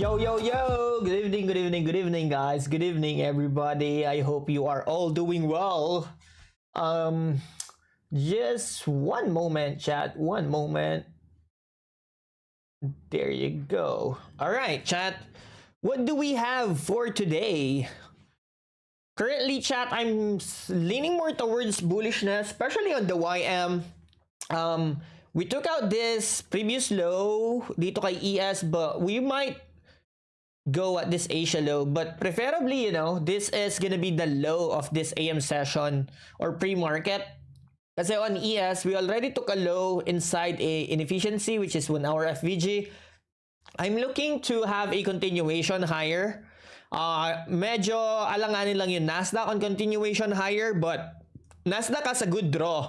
Yo, yo, yo! Good evening, good evening, good evening, guys. Good evening, everybody. I hope you are all doing well. Just one moment, chat. One moment. There you go. All right, chat. What do we have for today? Currently, chat, I'm leaning more towards bullishness, especially on the YM. We took out this previous low dito kay ES, but we might go at this Asia low, but preferably, you know, this is gonna be the low of this AM session or pre-market. Kasi on ES, we already took a low inside a inefficiency, which is 1 hour FVG. I'm looking to have a continuation higher. Medyo alanganin lang yung Nasdaq on continuation higher, but Nasdaq has a good draw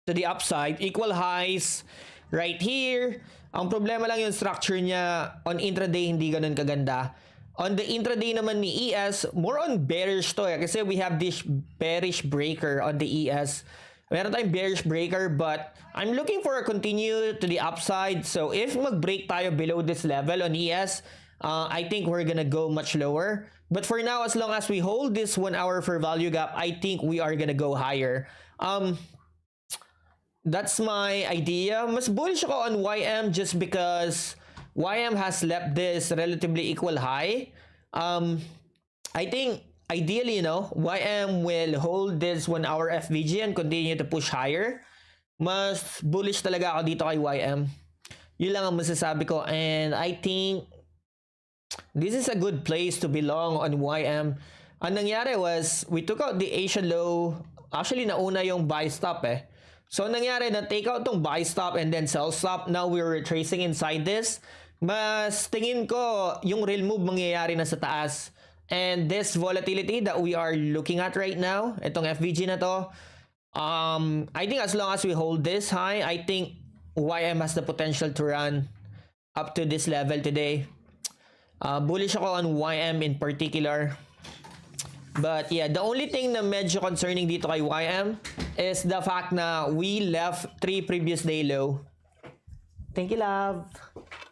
to the upside. Equal highs right here. Ang problema lang yung structure niya on intraday, hindi ganun kaganda. On the intraday naman ni ES, more on bearish to eh. Kasi we have this bearish breaker on the ES. Meron tayong bearish breaker, but I'm looking for a continue to the upside. So if mag-break tayo below this level on ES, I think we're gonna go much lower. But for now, as long as we hold this 1 hour for value gap, I think we are gonna go higher. That's my idea. Mas bullish ako on YM just because YM has left this relatively equal high. I think ideally, you know, YM will hold this 1 hour FVG and continue to push higher. Mas bullish talaga ako dito kay YM. Yun lang ang masasabi ko, and I think this is a good place to belong on YM. Ang nangyari was, we took out the Asian low. Actually, nauna yung buy stop eh. So, nangyari na take out tong buy stop and then sell stop. Now, we're retracing inside this. Mas tingin ko, yung real move mangyayari na sa taas. And this volatility that we are looking at right now, itong FVG na to, I think as long as we hold this high, I think YM has the potential to run up to this level today. Bullish ako on YM in particular. But yeah, the only thing na medyo concerning dito kay YM is the fact na we left 3 previous day low. Thank you, love.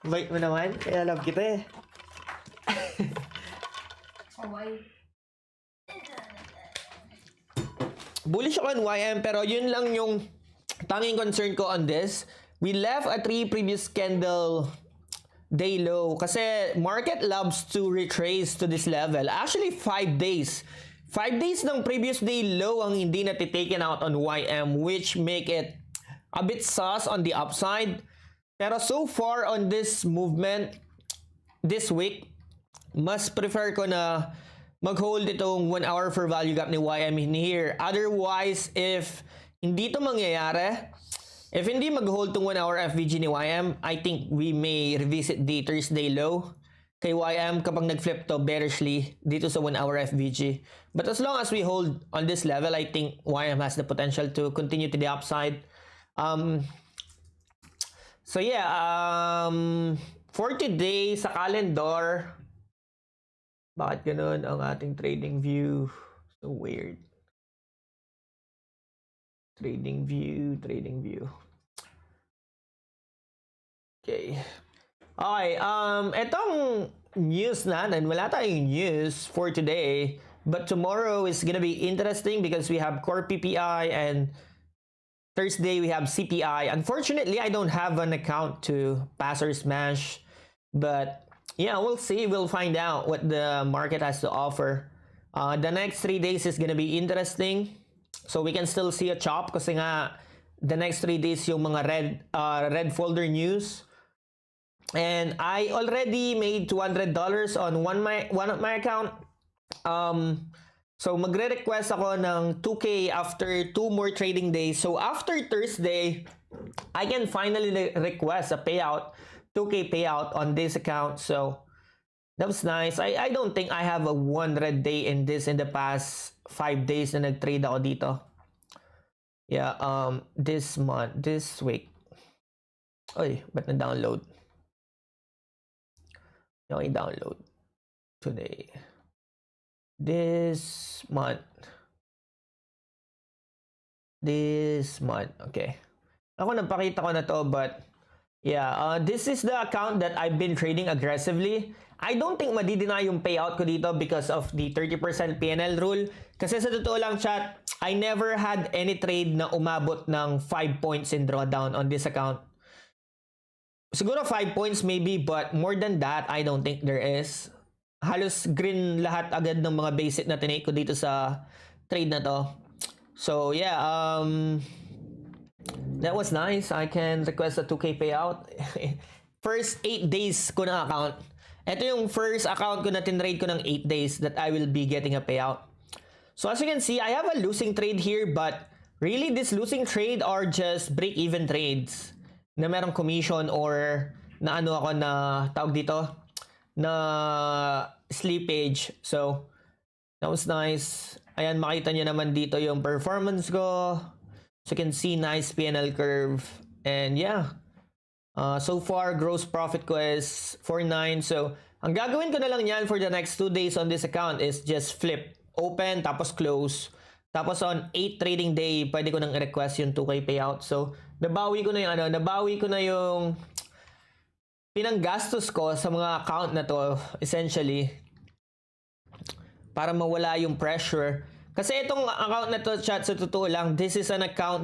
Bait mo naman. Kaya love kita eh. Bullish ako on YM, pero yun lang yung tanging concern ko on this. We left a 3 previous candle day low kasi market loves to retrace to this level. Actually, 5 days. 5 days ng previous day low ang hindi natitaken out on YM, which make it a bit sus on the upside. Pero so far on this movement, this week, mas prefer ko na mag-hold itong 1 hour for value gap ni YM in here. Otherwise, if hindi ito mangyayari, if hindi mag-hold tong 1 hour FVG ni YM, I think we may revisit the Thursday low kay YM kapag nag-flip to bearishly dito sa 1 hour FVG. But as long as we hold on this level, I think YM has the potential to continue to the upside. So yeah, for today sa calendar, bakit ganun ang ating trading view? So weird. Trading view. Okay. Okay, etong news natin, wala tayong news for today, but tomorrow is gonna be interesting because we have core PPI and Thursday we have CPI. Unfortunately, I don't have an account to pass or smash, but yeah, we'll see. We'll find out what the market has to offer. The next 3 days is gonna be interesting. So we can still see a chop kasi nga the next 3 days yung mga red folder news. And I already made $200 on one of my account. So magre-request ako ng 2K after 2 more trading days. So after Thursday, I can finally request a payout, 2K payout on this account. So that was nice. I don't think I have a 100 day in this in the past 5 days na nag-trade ako dito. Yeah, this week. Oy, ba't na-download? Okay, download today. This month. Okay. Ako napakita ko na to, but yeah, this is the account that I've been trading aggressively. I don't think madideny yung payout ko dito because of the 30% PNL rule. Kasi sa totoo lang, chat, I never had any trade na umabot ng 5 points in drawdown on this account. Siguro 5 points maybe, but more than that, I don't think there is. Halos green lahat agad ng mga basic na tinake ko dito sa trade na to. So yeah, that was nice. I can request a 2K payout. First 8 days ko na account. Ito yung first account ko na tinrade ko ng 8 days that I will be getting a payout. So as you can see, I have a losing trade here, but really this losing trade are just break-even trades na merong commission or na ano ako na tawag dito na slippage. So that was nice. Ayan, makita nyo naman dito yung performance ko. So you can see nice PNL curve. And yeah, so far gross profit ko is 49. So ang gagawin ko na lang yan for the next 2 days on this account is just flip, open, tapos close. Tapos on 8 trading day, pwede ko nang request yung 2K payout. So nabawi ko na yung nabawi ko na yung pinanggastos ko sa mga account na to essentially para mawala yung pressure. Kasi itong account na to, chat, sa totoo lang, this is an account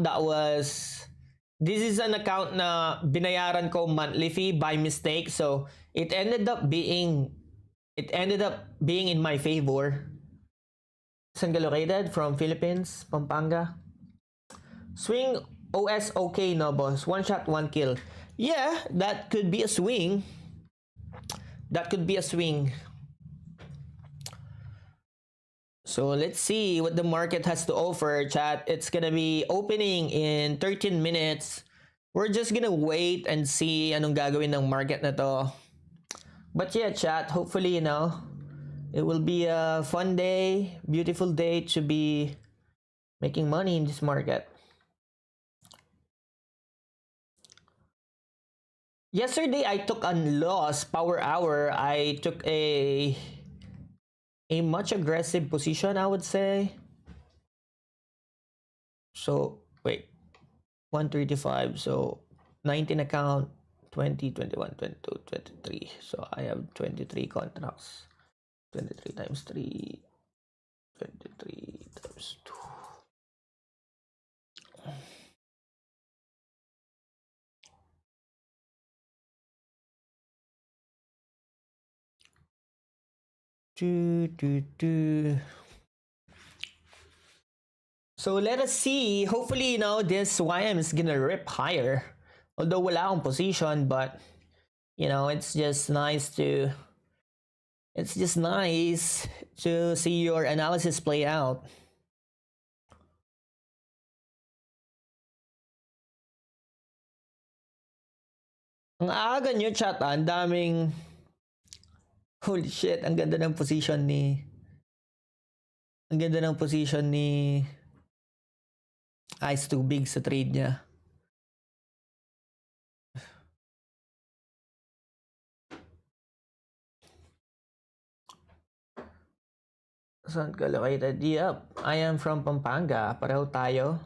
na binayaran ko monthly fee by mistake. So it ended up being in my favor. Saan ka located? From Philippines, Pampanga. Swing OS okay, no boss? 1 shot, 1 kill. Yeah, that could be a swing. That could be a swing. So let's see what the market has to offer, chat. It's gonna be opening in 13 minutes. We're just gonna wait and see anong gagawin ng market na to. But yeah, chat, hopefully, it will be a fun day, beautiful day to be making money in this market. Yesterday, I took a loss, power hour. I took a much aggressive position, I would say. So, wait. 135. So, 19 account, 20, 21, 22, 23. So, I have 23 contracts. 23 times 3. 23 times 2. So let us see. Hopefully, this YM is gonna rip higher. Although wala akong position, but it's just nice to see your analysis play out. Ang aga nyo, chat, ang daming... Holy shit, ang ganda ng position ni Ice Too Big sa trade niya. Saan ka located? Yep, I am from Pampanga. Pareho tayo.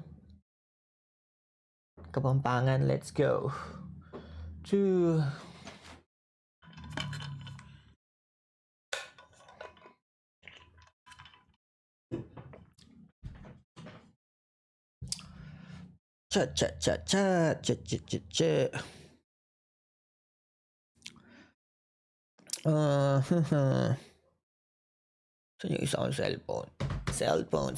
Kapampangan, let's go. Chat. Saan yung isa kong cellphone? Cellphone.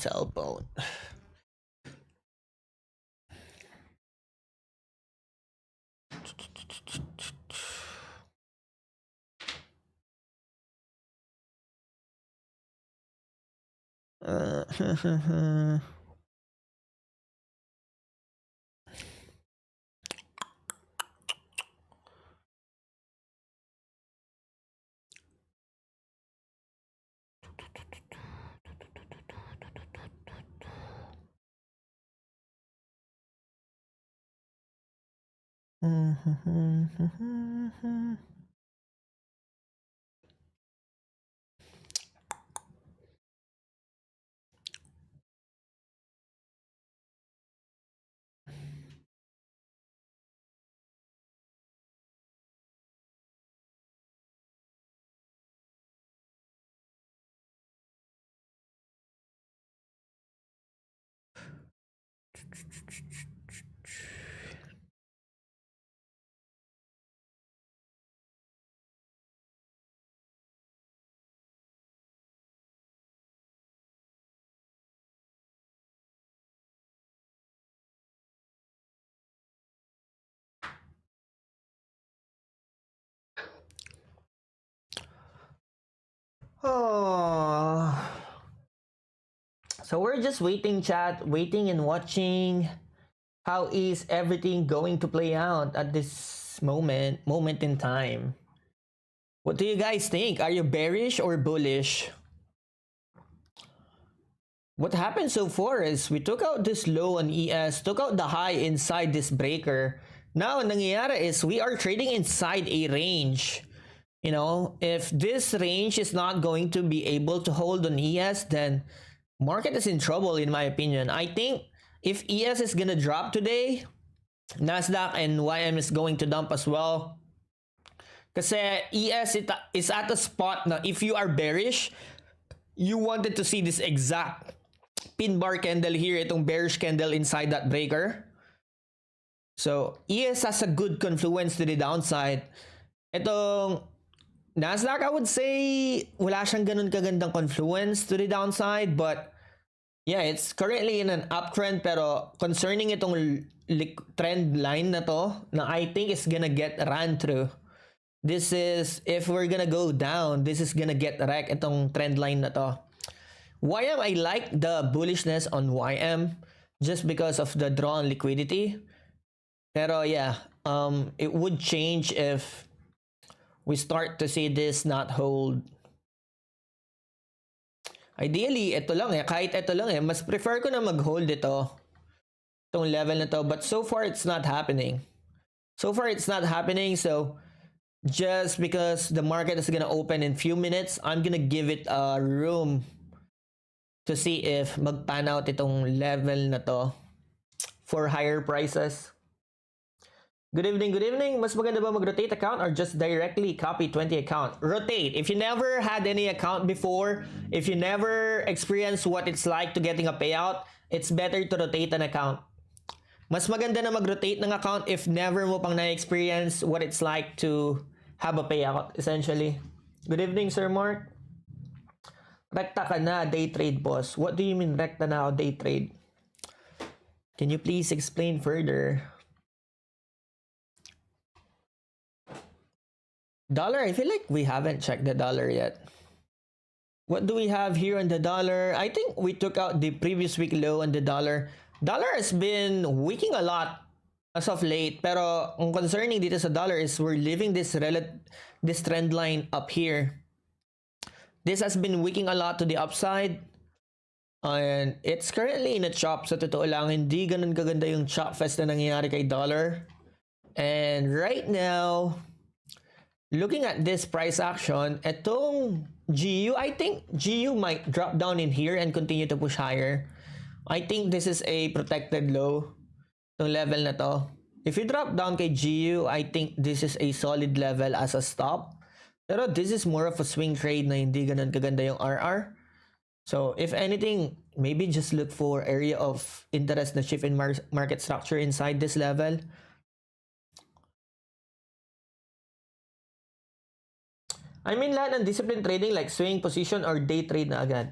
Oh. So we're just waiting, chat, waiting and watching. How is everything going to play out at this moment in time? What do you guys think? Are you bearish or bullish? What happened so far is we took out this low on ES, took out the high inside this breaker. Now, ang nangyayari is we are trading inside a range. You know, if this range is not going to be able to hold on ES, then market is in trouble in my opinion. I think if ES is gonna drop today, Nasdaq and YM is going to dump as well. Kasi ES is at a spot na if you are bearish, you wanted to see this exact pin bar candle here, itong bearish candle inside that breaker. So ES has a good confluence to the downside. Itong Nasdaq, I would say wala siyang ganun kagandang confluence to the downside, but yeah, it's currently in an uptrend, pero concerning itong trend line na to, na I think is gonna get ran through. This is, if we're gonna go down, this is gonna get wrecked, itong trend line na to. YM, I like the bullishness on YM just because of the draw on liquidity. Pero yeah, it would change if we start to see this not hold. Ideally, ito lang eh. Kahit ito lang eh. Mas prefer ko na mag-hold ito. Itong level na to. But so far, it's not happening. So far, it's not happening. So, just because the market is gonna open in few minutes, I'm gonna give it a room to see if mag-pan out itong level na to for higher prices. Good evening, good evening. Mas maganda ba mag-rotate account or just directly copy 20 account? Rotate. If you never had any account before, if you never experienced what it's like to getting a payout, it's better to rotate an account. Mas maganda na mag-rotate ng account if never mo pang na-experience what it's like to have a payout, essentially. Good evening, Sir Mark. Rekta ka na, day trade, boss. What do you mean rekta na o day trade? Can you please explain further? Dollar, I feel like we haven't checked the dollar yet. What do we have here on the dollar? I think we took out the previous week low on the dollar. Dollar has been weakening a lot as of late. Pero ang concerning dito sa dollar is we're leaving this trend line up here. This has been weakening a lot to the upside. And it's currently in a chop. Sa totoo lang, hindi ganun kaganda yung chop fest na nangyayari kay dollar. And right now, looking at this price action, etong GU, I think GU might drop down in here and continue to push higher. I think this is a protected low, itong level na to. If you drop down kay GU, I think this is a solid level as a stop. Pero this is more of a swing trade na hindi ganun kaganda yung RR. So if anything, maybe just look for area of interest na shift in market structure inside this level. I mean lahat ng discipline trading like swing position or day trade na agad.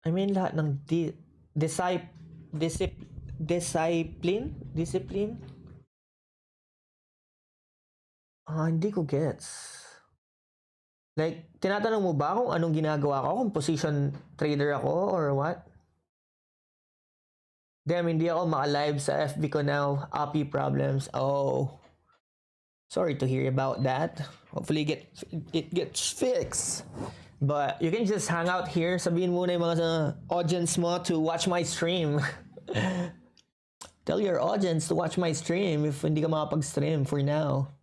I mean lahat ng discipline? Hindi ko gets. Like, tinatanong mo ba kung anong ginagawa ko? Kung position trader ako or what? Damn, hindi ako maka-live sa FB ko now. API problems. Oh. Sorry to hear about that. Hopefully it gets fixed. But you can just hang out here. Sabihin muna yung mga audience mo to watch my stream. Tell your audience to watch my stream if hindi ka makapag-stream for now.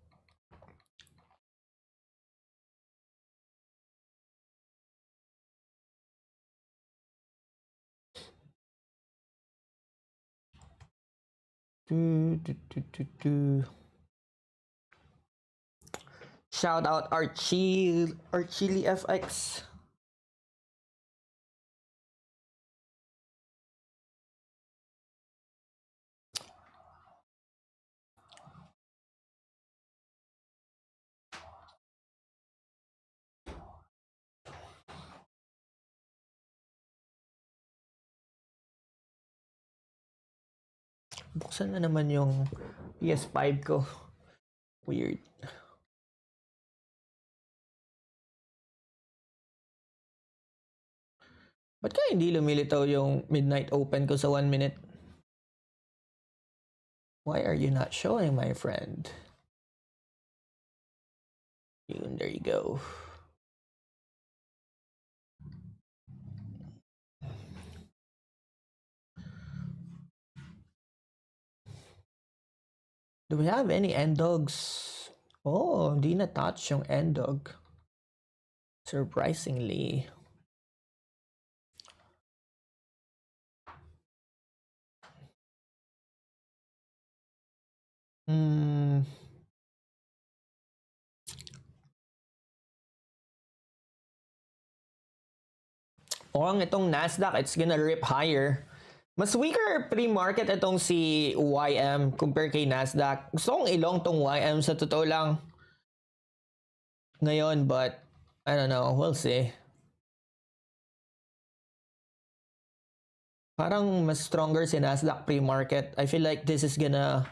Shout out Archili FX. Buksan na naman yung PS5 ko. Weird. Ba't kaya hindi lumilitaw yung midnight open ko sa 1 minute? Why are you not showing, my friend? There you go. Do we have any end dogs? Oh, hindi na touch yung end dog. Surprisingly. Mukhang itong Nasdaq, it's gonna rip higher. Mas weaker pre-market itong si YM compare kay Nasdaq. Gusto kong ilong tong YM sa totoo lang ngayon, but I don't know, we'll see. Parang mas stronger si Nasdaq pre-market. I feel like this is gonna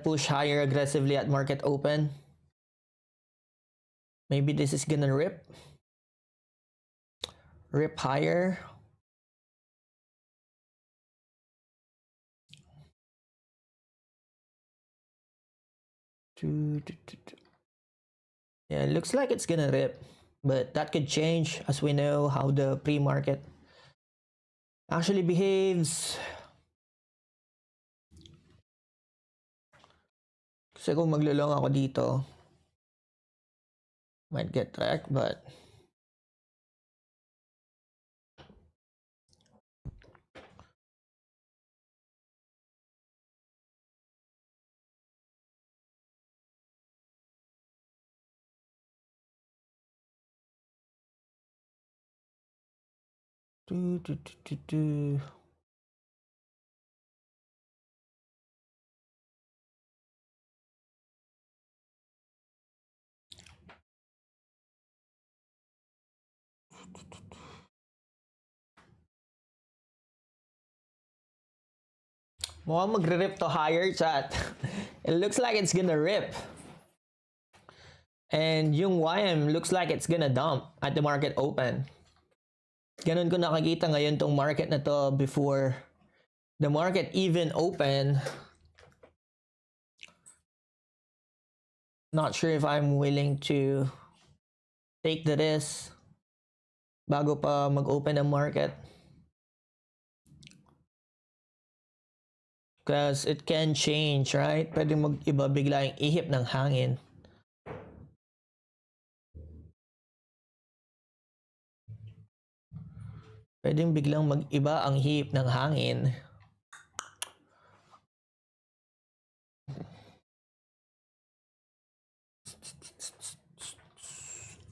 push higher aggressively at market open. Maybe this is gonna rip higher. Yeah, it looks like it's gonna rip, but that could change as we know how the pre-market actually behaves. Kasi kung maglulong ako dito, might get wrecked, but mukhang magre-rip to higher, chat. It looks like it's gonna rip. And yung YM looks like it's gonna dump at the market open. Ganun ko nakikita ngayon tong market na to before the market even open. Not sure if I'm willing to take the risk bago pa mag-open ang market. Because it can change, right? Pwede mag-iba bigla yung ihip ng hangin. Pwedeng biglang mag-iba ang hip ng hangin.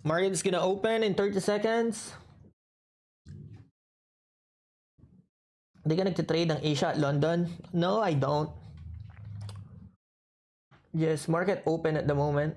Market is gonna open in 30 seconds. Hindi ka nagtitrade ng Asia at London? No, I don't. Yes, market open at the moment.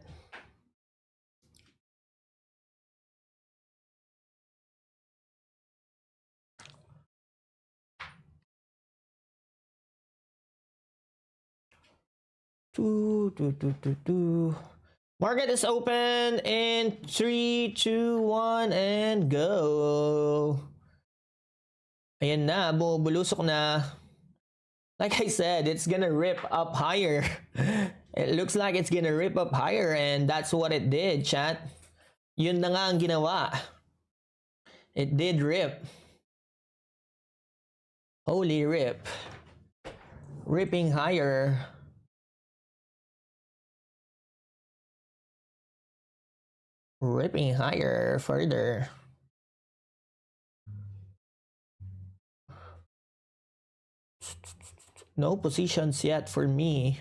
Market is open in 3, 2, 1, and go. Ayan na, bumubulusok na. Like I said, it's gonna rip up higher. It looks like it's gonna rip up higher, and that's what it did, chat. Yun na nga ang ginawa. It did rip. Holy rip. Ripping higher. Ripping higher further. No positions yet for me.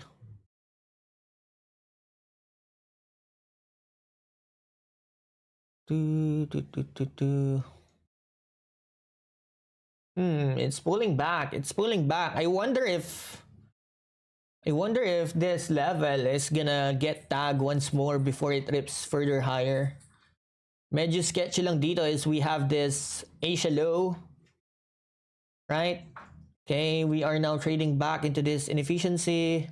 It's pulling back. It's pulling back. I wonder if this level is gonna get tagged once more before it rips further higher. Medyo sketchy lang dito is we have this Asia low, right? Okay, we are now trading back into this inefficiency.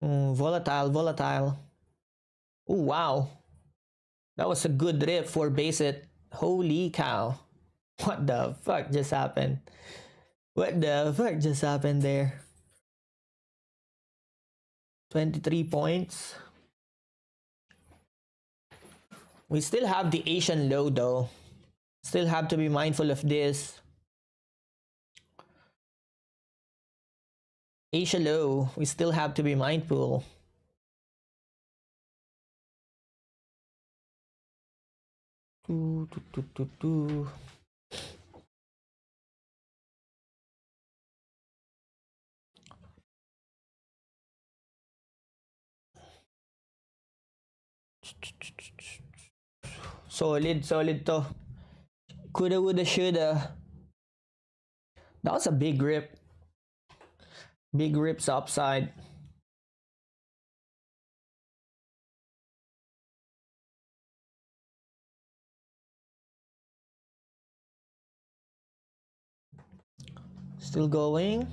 Volatile. Oh, wow. That was a good rip for basic. Holy cow. What the fuck just happened? What the fuck just happened there? 23 points. We still have the Asian low though. Still have to be mindful of this. Asia low, we still have to be mindful. Solid to. Coulda, woulda, shoulda. That was a big rip. Big rips upside. Still going.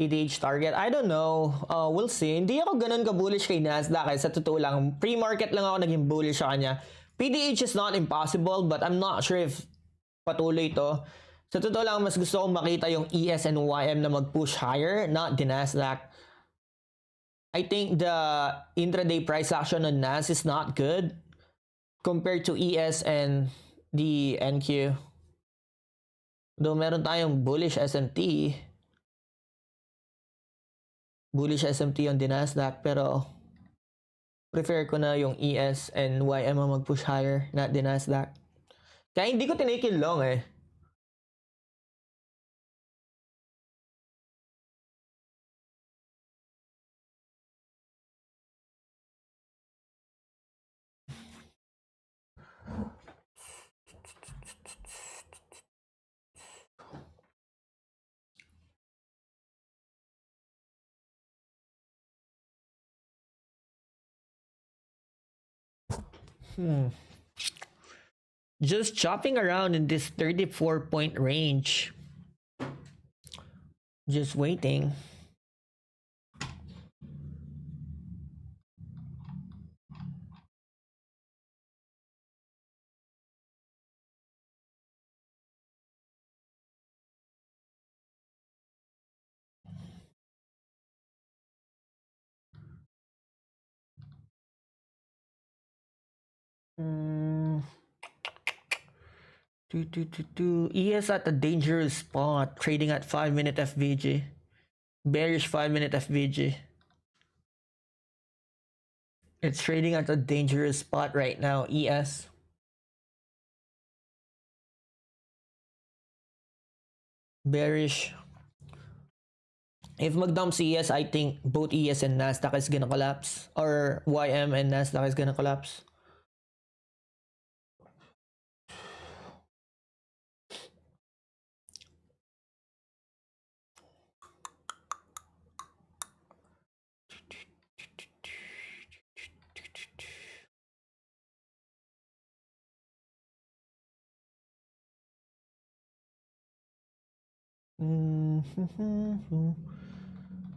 PDH target, I don't know. We'll see. Hindi ako ganun ka-bullish kay Nasdaq. Sa totoo lang, pre-market lang ako naging bullish sa kanya. PDH is not impossible, but I'm not sure if patuloy to. Sa totoo lang, mas gusto kong makita yung ES and YM na mag-push higher, not the Nasdaq. I think the intraday price action on NAS is not good compared to ES and the NQ. Though meron tayong bullish SMT. Bullish SMT on the Nasdaq, pero prefer ko na yung ES and YM ang mag-push higher, not the Nasdaq. Kaya hindi ko tinake long eh. Just chopping around in this 34-point range. Just waiting. ES at a dangerous spot, trading at 5-minute FVG. Bearish 5-minute FVG. It's trading at a dangerous spot right now, ES. Bearish. If mag-dump ES, I think both ES and Nasdaq is gonna collapse. Or YM and Nasdaq is gonna collapse.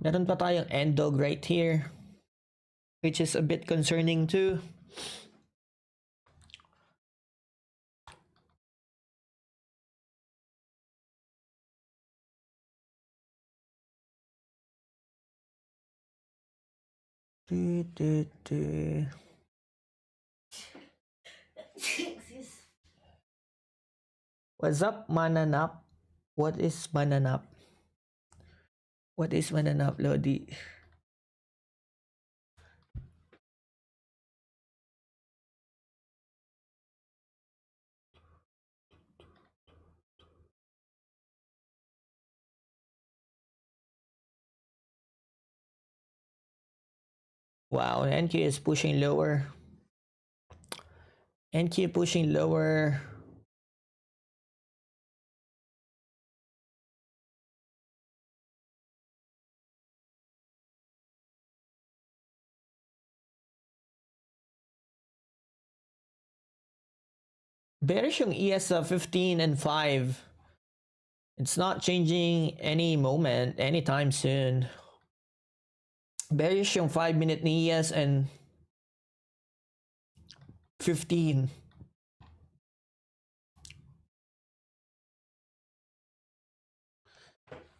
Meron pa tayong end dog right here, which is a bit concerning too. What's up, Mananap? What is Mananap? What is Mananap, Lodi? Wow, NQ is pushing lower. NQ pushing lower. Bearish yung ES 15 and 5. It's not changing any moment anytime soon. Bearish yung 5-minute ni ES and 15.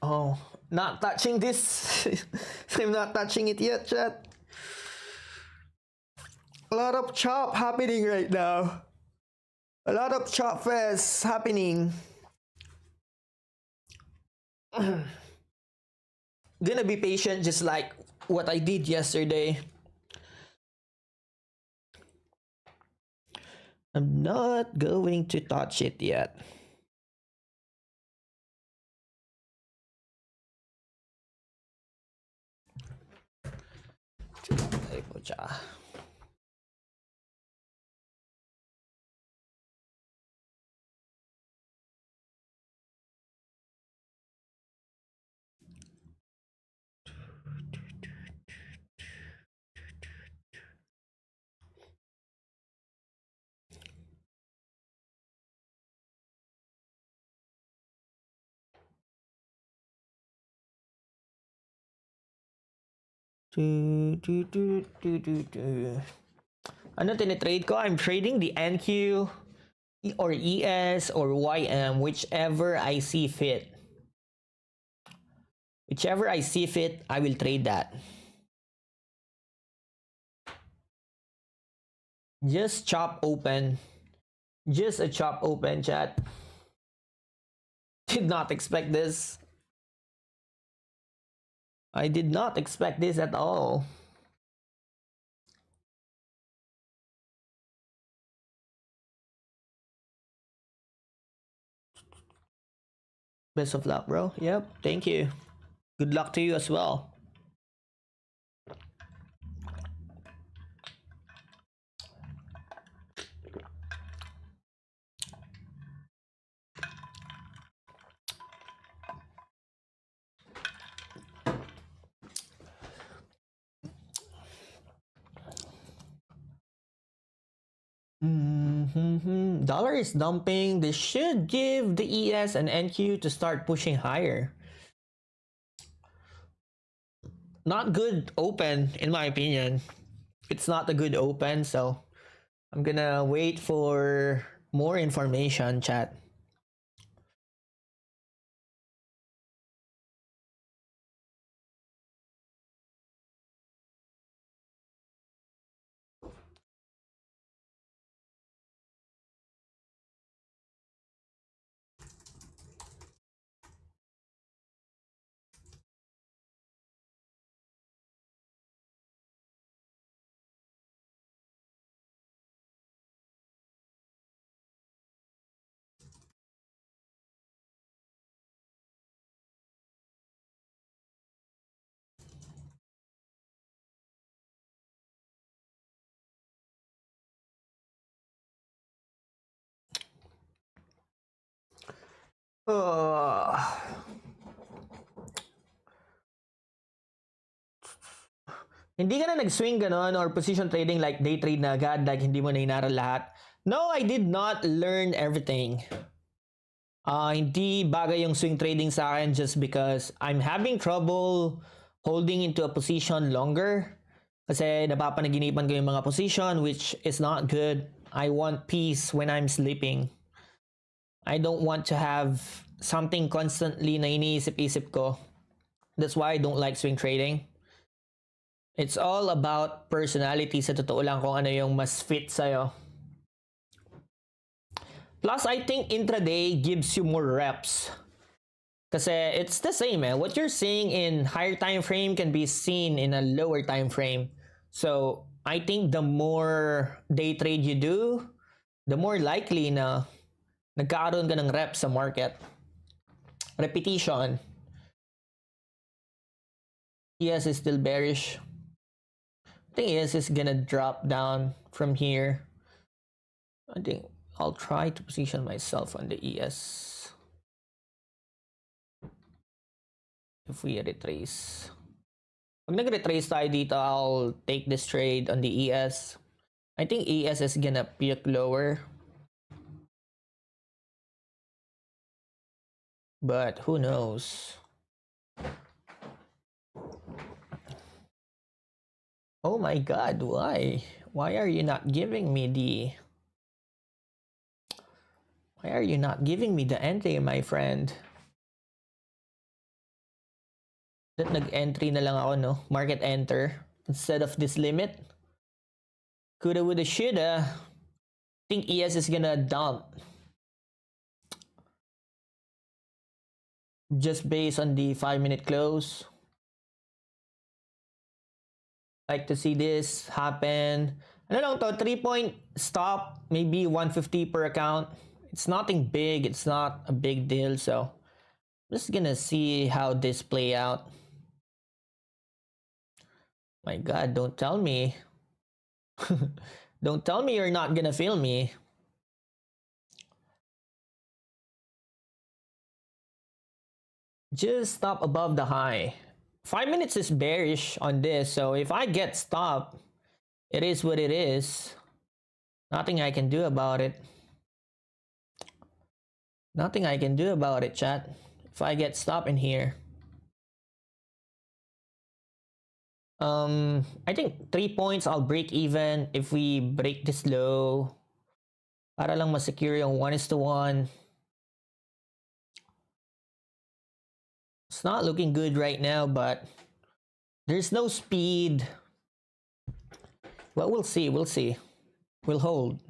Oh, not touching this. I'm not touching it yet, chat. A lot of chop happening right now. A lot of chop fest happening. Gonna be patient just like what I did yesterday. I'm not going to touch it yet. Ano tinitrade ko? I'm trading the NQ or ES or YM, whichever I see fit. Whichever I see fit, I will trade that. Just chop open. Just a chop open, chat. Did not expect this. I did not expect this at all. Best of luck, bro. Yep, thank you. Good luck to you as well. Dollar is dumping. This should give the ES and NQ to start pushing higher. Not good open, in my opinion. It's not a good open, so I'm gonna wait for more information, chat. Hindi ka na nag-swing ganon or position trading like day trade na agad, like hindi mo na inaral lahat? No, I did not learn everything. Hindi bagay yung swing trading sa akin just because I'm having trouble holding into a position longer. Kasi napapanaginipan ko yung mga position which is not good. I want peace when I'm sleeping. I don't want to have something constantly na iniisip-isip ko. That's why I don't like swing trading. It's all about personality sa totoo lang kung ano yung mas fit sa'yo. Plus, I think intraday gives you more reps. Kasi it's the same, eh. What you're seeing in higher time frame can be seen in a lower time frame. So, I think the more day trade you do, the more likely na nagkakaroon ka ng reps sa market. Repetition. ES is still bearish. I think ES is gonna drop down from here. I think I'll try to position myself on the ES. If we retrace. Pag nag-retrace tayo dito, I'll take this trade on the ES. I think ES is gonna peak lower. but who knows? Oh my god, why? Why are you not giving me the... Why are you not giving me the entry, my friend? That nag-entry na lang ako, no? Market enter instead of this limit. Coulda, woulda, shoulda. Think ES is gonna dump. Just based on the 5-minute close. Like to see this happen. Ano lang to, 3-point stop, maybe 150 per account. It's nothing big, it's not a big deal, so I'm just gonna see how this play out. My god, don't tell me. Don't tell me you're not gonna fail me. Just stop above the high. 5 minutes is bearish on this, so if I get stopped, it is what it is. Nothing I can do about it. Nothing I can do about it, chat. If I get stopped in here. I think 3 points I'll break even if we break this low. Para lang ma-secure yung 1:1. It's not looking good right now, but there's no speed. Well, we'll see, we'll see. We'll hold.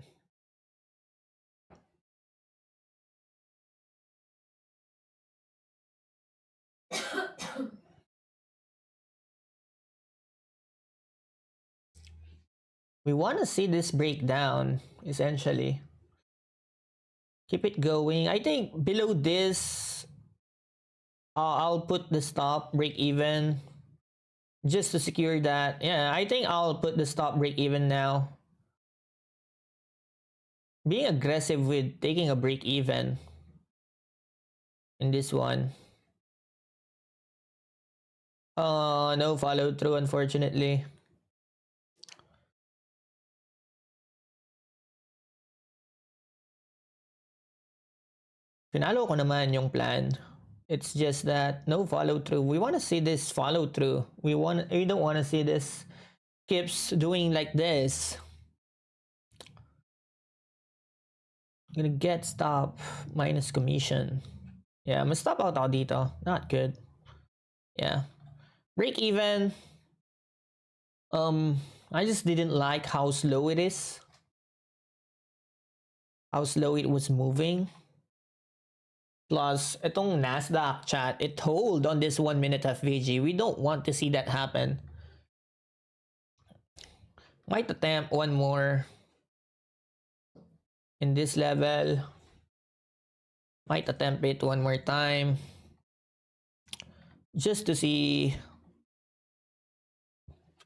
We want to see this breakdown, essentially. Keep it going. I think below this, I'll put the stop, break even, just to secure that. Yeah, I think I'll put the stop, break even now. Being aggressive with taking a break even in this one. No follow through, unfortunately. Pinalo ko naman yung plan. It's just that no follow through. We want to see this follow through. We don't want to see this keeps doing like this. I'm gonna get stop minus commission. Yeah, I'm gonna stop out ako dito. Not good. Yeah. Break even. I just didn't like how slow it is. How slow it was moving. Plus, itong Nasdaq, chat, it hold on this 1 minute FVG. We don't want to see that happen. Might attempt one more in this level. Might attempt it one more time. Just to see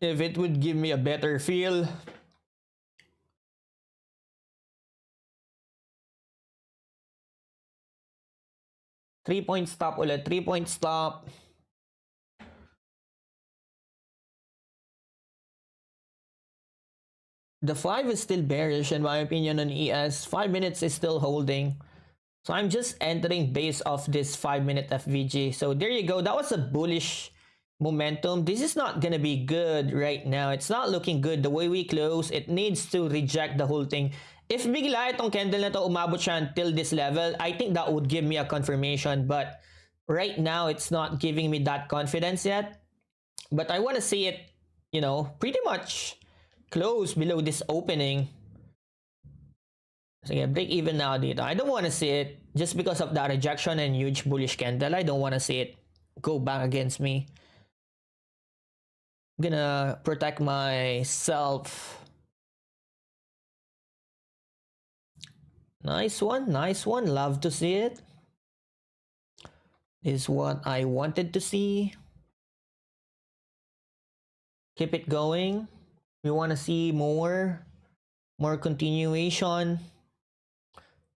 if it would give me a better feel. Three-point stop ulit. 3-point stop. The 5 is still bearish in my opinion on ES. 5 minutes is still holding. So I'm just entering based off this 5-minute FVG. So there you go. That was a bullish momentum. This is not gonna be good right now. It's not looking good. The way we close, it needs to reject the whole thing. If bigla itong candle na to umabot siya until this level, I think that would give me a confirmation. But right now, it's not giving me that confidence yet. But I want to see it, you know, pretty much close below this opening. So yeah, break even now dito. I don't want to see it just because of that rejection and huge bullish candle. I don't want to see it go back against me. I'm gonna protect myself. Nice one, nice one. Love to see it. Is what I wanted to see. Keep it going. We want to see more continuation.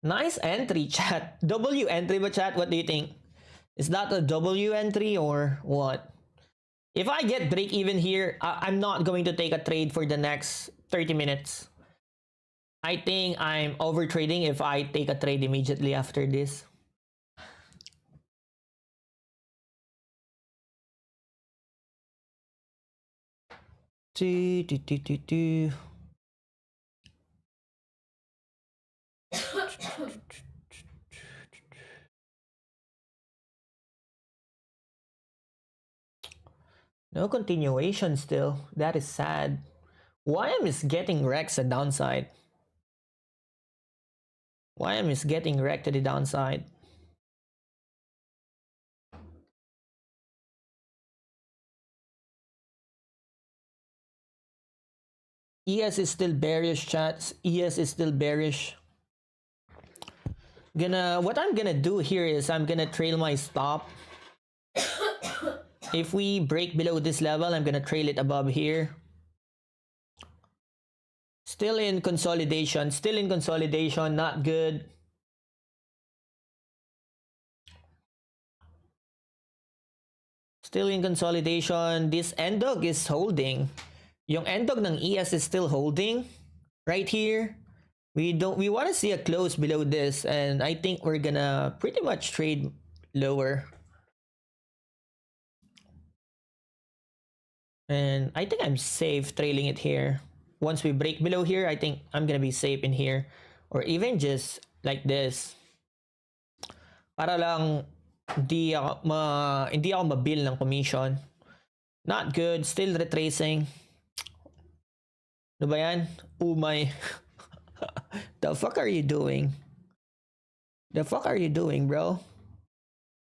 Nice entry, chat. W entry ba, chat? What do you think? Is that a W entry or what? If I get break even here, I'm not going to take a trade for the next 30 minutes. I think I'm over trading if I take a trade immediately after this. Do, do, do, do, do. No continuation still. That is sad. YM is getting wrecked at downside. YM is getting wrecked to the downside. ES is still bearish, chats. ES is still bearish. What I'm gonna do here is I'm gonna trail my stop. If we break below this level, I'm gonna trail it above here. Still in consolidation, not good. Still in consolidation. This 𝙃𝙞𝙣𝙗 is holding. Yung 𝙃𝙗𝙗 ng ES is still holding right here. We want to see a close below this, and I think we're gonna pretty much trade lower. And I think I'm safe trailing it here. Once we break below here, I think I'm gonna be safe in here, or even just like this. Para lang hindi ako mabill ng commission. Not good. Still retracing. Ano ba yan? Umay. The fuck are you doing? The fuck are you doing, bro?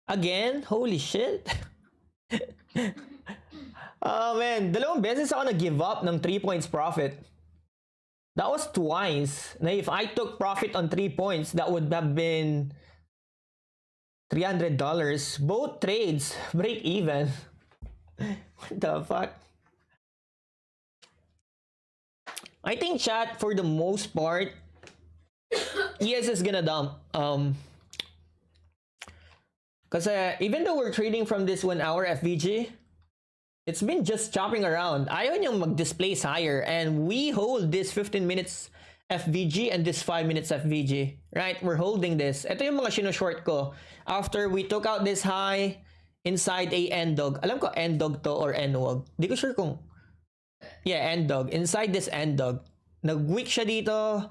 Again? Holy shit. Oh man, dalawang beses ako nag-give up ng 3 points profit. That was twice. Na if I took profit on 3 points, that would have been $300. Both trades break even. What the fuck? I think, chat, for the most part, ES is gonna dump. Because even though we're trading from this 1 hour FVG, it's been just chopping around. Ayaw niyang mag-displace higher, and we hold this 15 minutes FVG and this 5 minutes FVG. Right? We're holding this. Ito yung mga short ko. After we took out this high inside a 𝙃𝙗𝙗. Alam ko 𝙃𝙗𝙗 to or 𝙃𝙗𝙗. Di ko sure kung... Yeah, 𝙃𝙗𝙗. Inside this 𝙃𝙗𝙗. Nag-weak siya dito.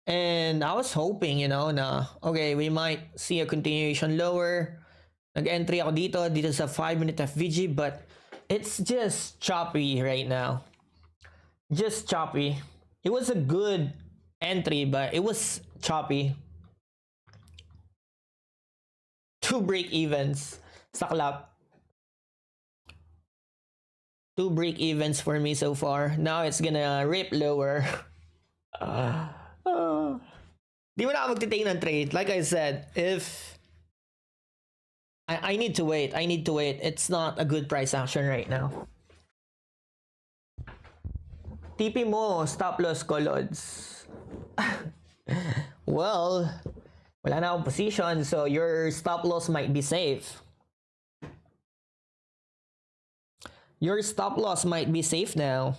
And I was hoping, you know, na okay, we might see a continuation lower. Nag-entry ako dito sa 5 minute FVG, but it's just choppy right now. Just choppy. It was a good entry, but it was choppy. 2 break evens. Saklap. 2 break evens for me so far. Now it's gonna rip lower. Di mo na ako magtitake ng trade. Like I said, if I need to wait. It's not a good price action right now. TP mo, stop loss ko, Lods. Well, wala na akong position, so your stop loss might be safe. Your stop loss might be safe now.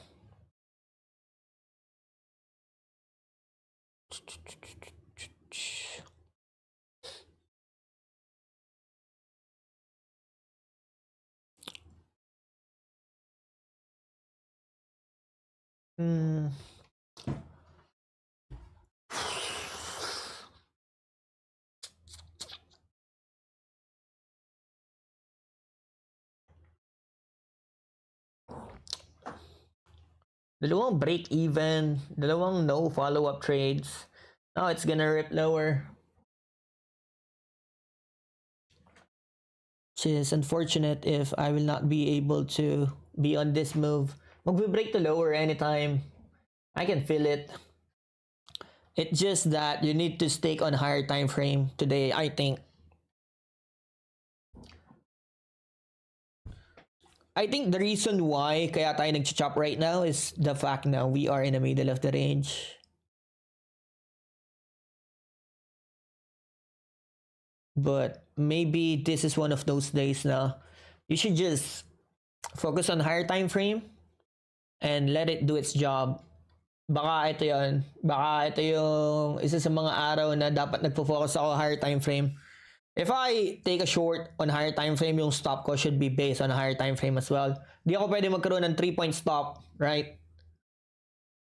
Dalawang break even, dalawang no follow-up trades. Now it's gonna rip lower. Which is unfortunate if I will not be able to be on this move. Mag-break to lower anytime. I can feel it. It's just that you need to stake on higher time frame today, I think. I think the reason why kaya tayo nag-chop right now is the fact na we are in the middle of the range. But maybe this is one of those days na you should just focus on higher time frame and let it do its job. Baka ito yun. Baka ito yung isa sa mga araw na dapat nagpo-focus ako higher time frame. If I take a short on higher time frame, yung stop ko should be based on a higher time frame as well. Di ako pwede magkaroon ng 3-point stop, right?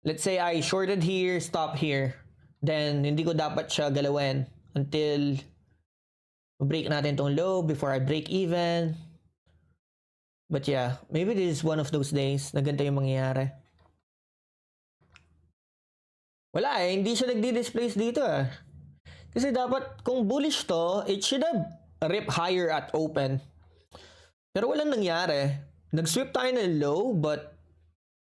let's say I shorted here, stop here, then hindi ko dapat siya galawin until break natin tong low before I break even. But yeah, maybe this is one of those days na ganito yung mangyayari. Wala eh, hindi siya nagdi-displace dito eh. Kasi dapat, kung bullish to, it should have rip higher at open. Pero walang nangyari. Nag-sweep tayo ng low, but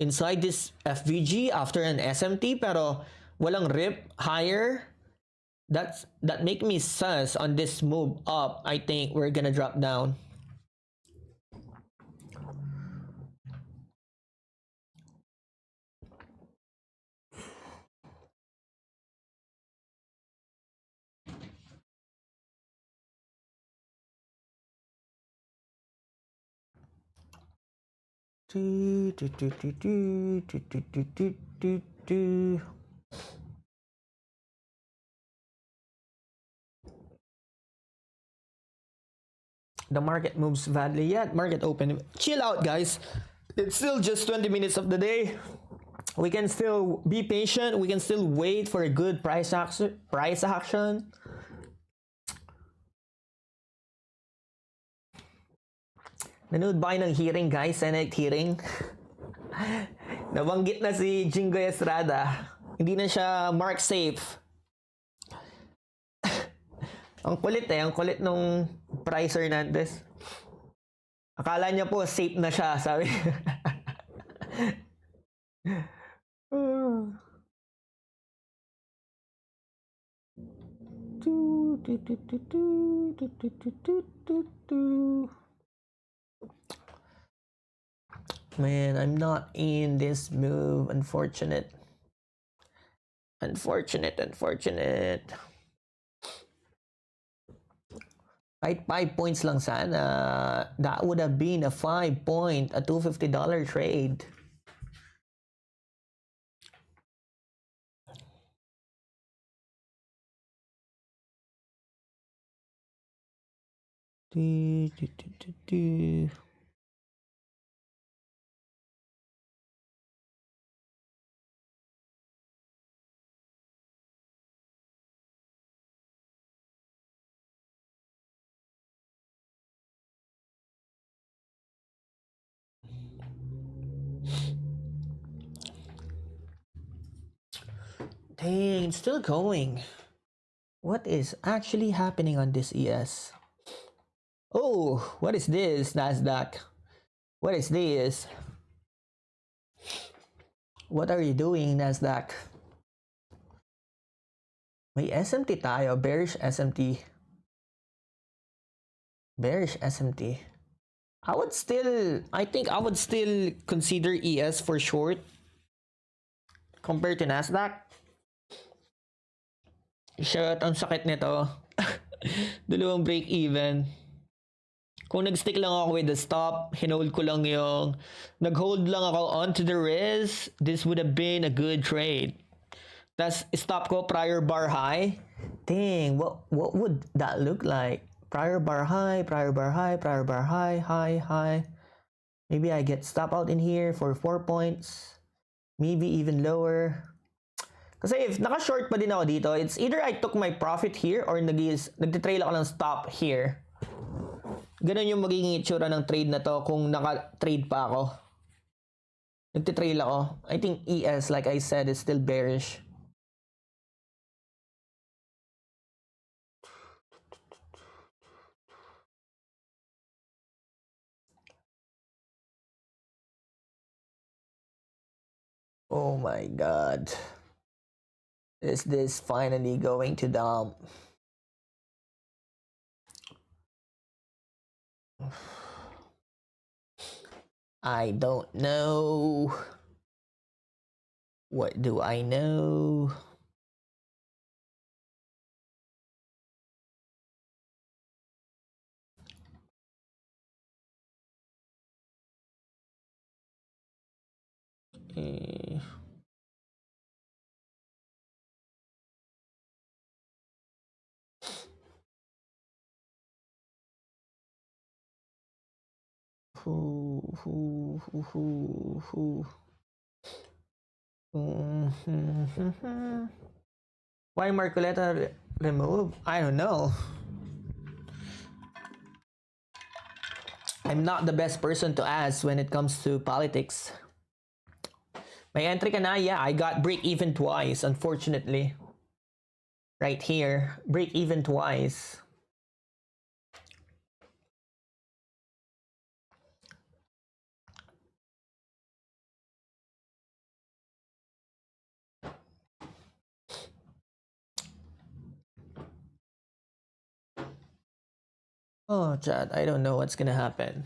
inside this FVG after an SMT, pero walang rip higher. That make me sus on this move up. I think we're gonna drop down. The market moves badly yet. Market open. Chill out, guys. It's still just 20 minutes of the day. We can still be patient. We can still wait for a good price action. Nanood ba kayo ng hearing, guys? Senate hearing? Nabanggit na si Jingoy Estrada. Hindi na siya mark safe. Ang kulit eh. Ang kulit nung Price Hernandez. Akala niya po safe na siya, sabi. Man, I'm not in this move. Unfortunate. Kahit 5 points lang sana. That would have been a 5-point, a $250 trade. Dang, it's still going. What is actually happening on this ES? Oh, what is this, Nasdaq? What is this? What are you doing, Nasdaq? May SMT tayo, bearish SMT. Bearish SMT. I think I would still consider ES for short compared to Nasdaq. Shit, ang sakit nito. Dalawang break even. Kung nag-stick lang ako with the stop, hinold ko lang yung nag-hold lang ako onto the risk, this would have been a good trade. Tas stop ko prior bar high. Dang, what would that look like? Prior bar high, prior bar high, prior bar high, high. Maybe I get stop out in here for 4 points. Maybe even lower. Kasi if naka-short pa din ako dito, it's either I took my profit here or nagtitrail ako ng stop here. Ganun yung magiging itsura ng trade na to kung naka-trade pa ako. Nagtitrail ako. I think ES, like I said, is still bearish. Oh my God. Is this finally going to dump? I don't know. What do I know? Why Marcoleta remove? I don't know. I'm not the best person to ask when it comes to politics. May entry ka na? Yeah, I got break even twice, unfortunately. Right here, break even twice. Oh, Chad, I don't know what's gonna happen.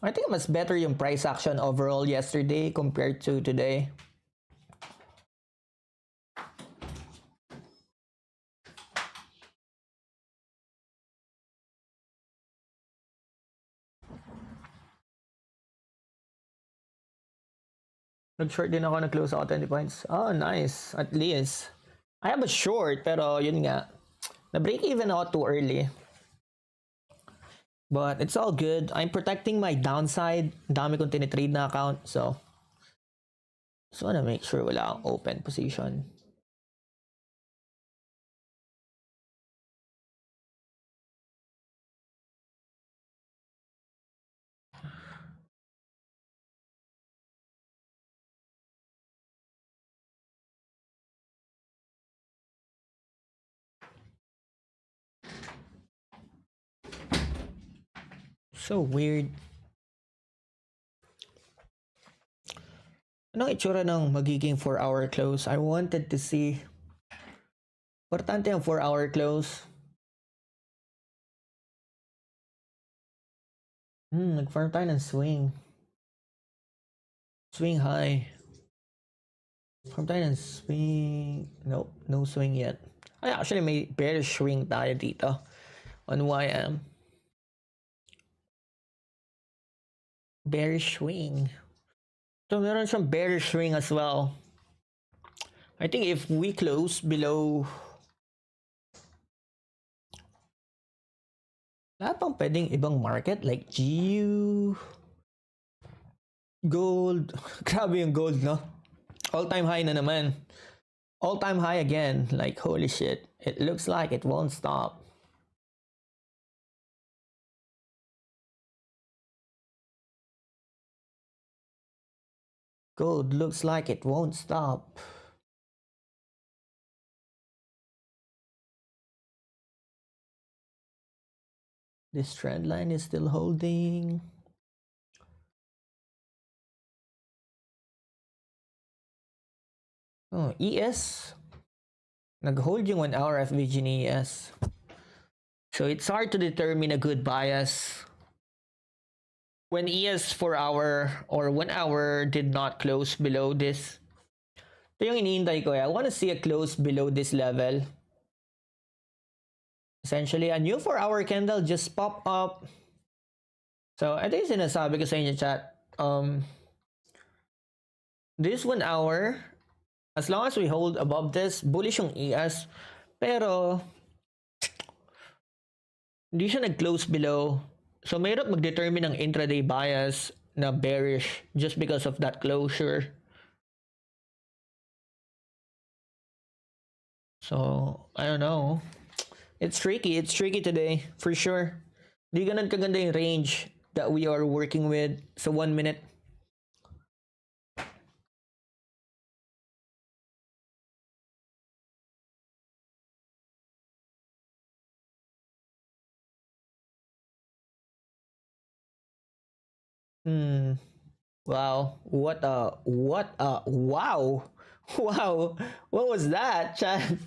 I think mas better yung price action overall yesterday compared to today. Nag-short din ako, nag-close ako 20 points. Oh, nice. At least. I have a short, pero yun nga. Na-break even ako too early. But it's all good. I'm protecting my downside. Dami kong tinitrade na account. So, just wanna make sure wala akong open position. So weird. Anong itsura ng magiging 4-hour close? I wanted to see. Importante ang 4-hour close. Nag-farm tayo ng swing. Swing high. Farm tayo ng swing. Nope, no swing yet. Ay, actually may bearish swing tayo dito on YM. Bearish swing. So meron siyang bearish swing as well. I think if we close below, wala pang pwedeng ibang market like GU, gold. Grabe yung gold, no? All-time high na naman. All-time high again. Like, holy shit. It looks like it won't stop. Gold looks like it won't stop. This trend line is still holding. Oh, ES. Nag-hold yung 1-hour FVG ni ES. So it's hard to determine a good bias when ES 4-hour or 1 hour did not close below this. Ito yung iniintay ko. I want to see a close below this level. Essentially, a new 4-hour candle just pop up. So, ito yung sinasabi ko sa inyo, chat. This 1 hour, as long as we hold above this, bullish yung ES. Pero, hindi siya nag-close below. So, mayroon mag-determine ng intraday bias na bearish just because of that closure. So, I don't know. It's tricky. It's tricky today, for sure. Di ganun kaganda yung range that we are working with sa 1 minute. Wow. Wow. Wow. What was that, Chan?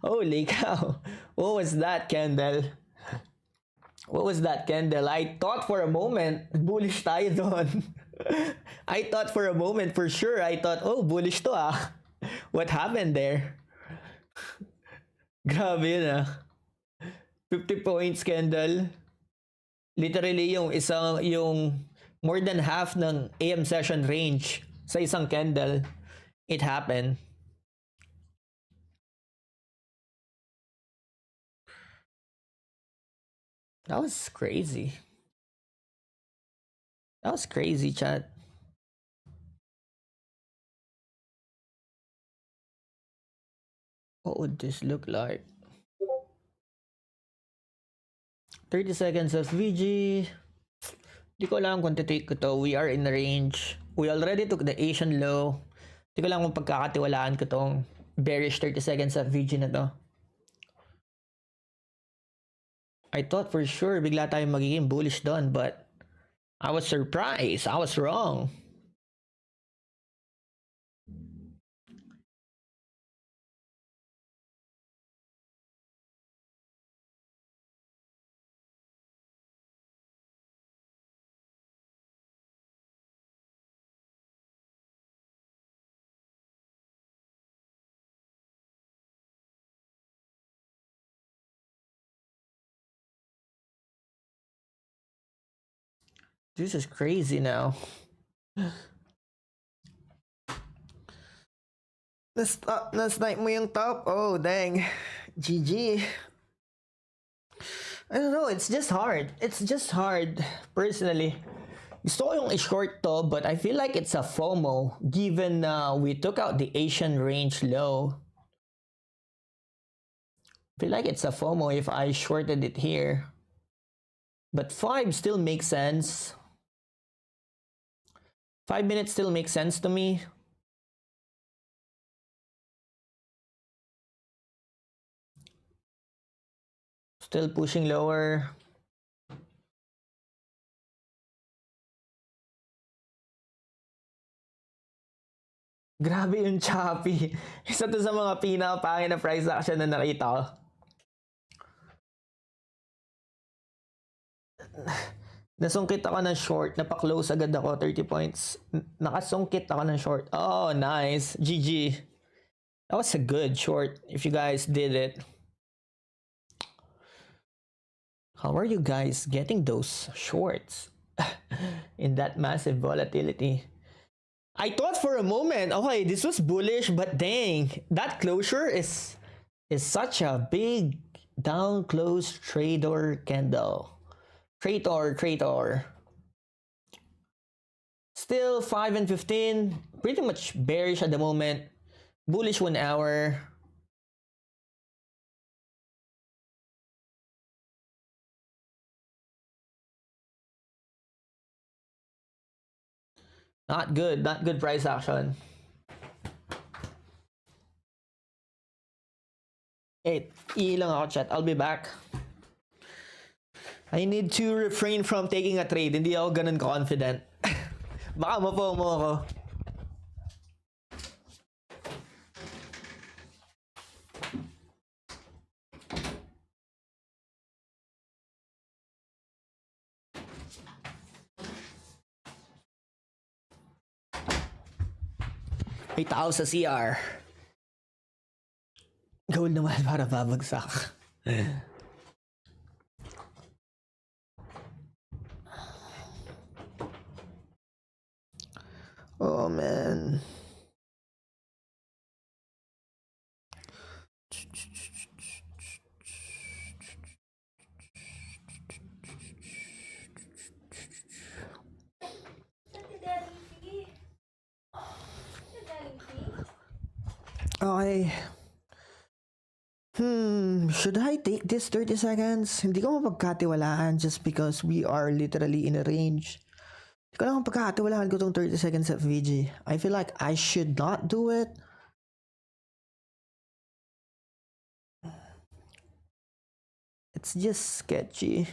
Holy cow. What was that, candle? What was that, candle? I thought for a moment, bullish tayo doon. I thought for a moment, for sure, I thought, oh, bullish to ah. What happened there? Grabe yun ah. 50 points, candle. Literally yung more than half ng AM session range sa isang candle, it happened. That was crazy. That was crazy, chat. What would this look like? 30 seconds of VG. Di ko alam kung titake ko to. We are in the range. We already took the Asian low. Di ko alam kung pagkakatiwalaan ko tong bearish 30 seconds of VG na to. I thought for sure bigla tayo magiging bullish doon, but I was surprised. I was wrong. This is crazy now. Na-snipe mo yung top? Oh, dang. GG. I don't know, it's just hard. It's just hard, personally. Gusto ko yung short to, but I feel like it's a FOMO, given we took out the Asian range low. I feel like it's a FOMO if I shorted it here. But 5 still makes sense. 5 minutes still makes sense to me. Still pushing lower. Grabe yung choppy. Isa to sa mga pinakapangin na price action na nakita ko. Nasungkit ako ng short. Napa-close agad ako. 30 points. Nakasungkit ako ng short. Oh, nice. GG. That was a good short if you guys did it. How are you guys getting those shorts in that massive volatility? I thought for a moment, okay, this was bullish, but dang, that closure is such a big down close trader candle. Traitor. Still 5 and 15, pretty much bearish at the moment. Bullish 1 hour. Not good price action. 8. Lang ako, chat. I'll be back. I need to refrain from taking a trade. Hindi ako ganun confident. Baka mapomo ako. May tao sa CR. Gold naman para babagsak. Oh man. Okay. Should I take this 30 seconds? Hindi ko mapagkatiwalaan just because we are literally in a range. Hindi ko lang mapagkatiwalaan ko tong 30 seconds of VG. I feel like I should not do it. It's just sketchy.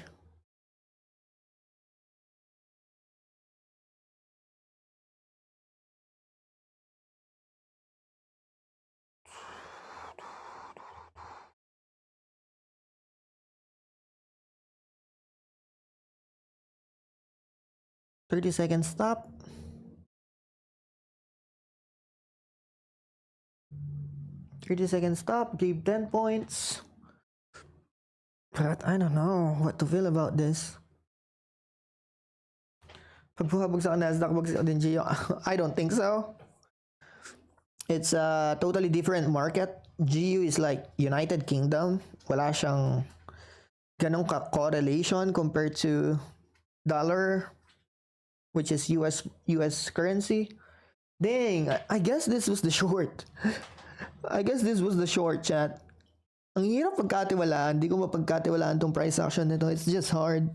$30 stop. $30 stop, gave 10 points. But I don't know what to feel about this. Pag bumabagsak ang Nasdaq, bagsak din GU. I don't think so. It's a totally different market. GU is like United Kingdom. Wala siyang ganong ka-correlation compared to dollar, which is US currency. Dang, I guess this was the short. I guess this was the short, chat. Ang hirap pagkatiwalaan. Hindi ko mapagkatiwalaan tong price action nito. It's just hard.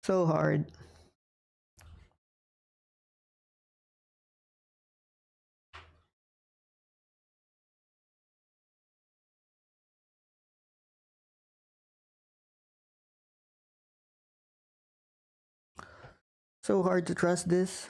So hard. So hard to trust this.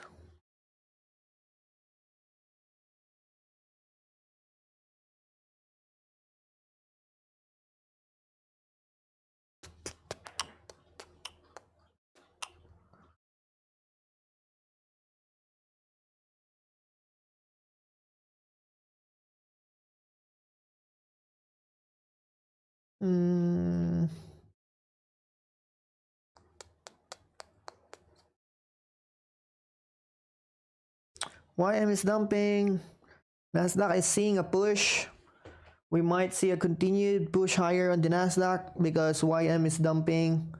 YM is dumping. Nasdaq is seeing a push. We might see a continued push higher on the Nasdaq because YM is dumping.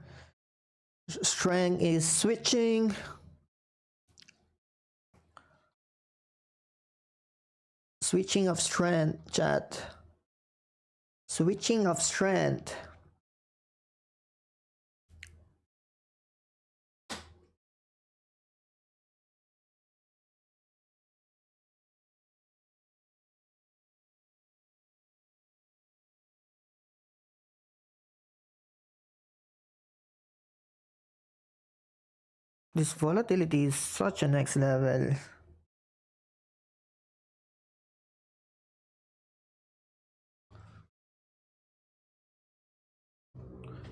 Strength is switching. Switching of strength, chat. Switching of strength. This volatility is such a next level.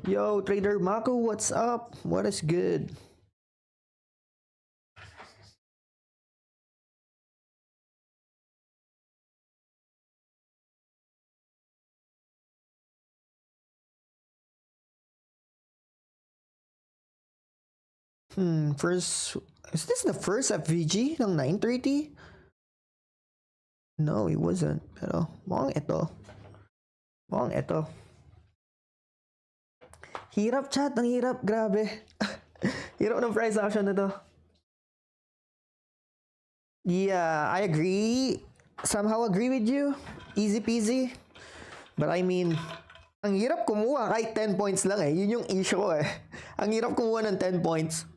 Yo, Trader Mako, what's up? What is good? First, is this the first FVG ng 930? No, it wasn't. Pero, mukhang ito. Mukhang ito. Hirap, chat. Ang hirap. Grabe. Hirap ng price action na to. Yeah, I agree. Somehow agree with you. Easy peasy. But I mean, ang hirap kumuha kahit 10 points lang eh. Yun yung issue ko eh. Ang hirap kumuha ng 10 points.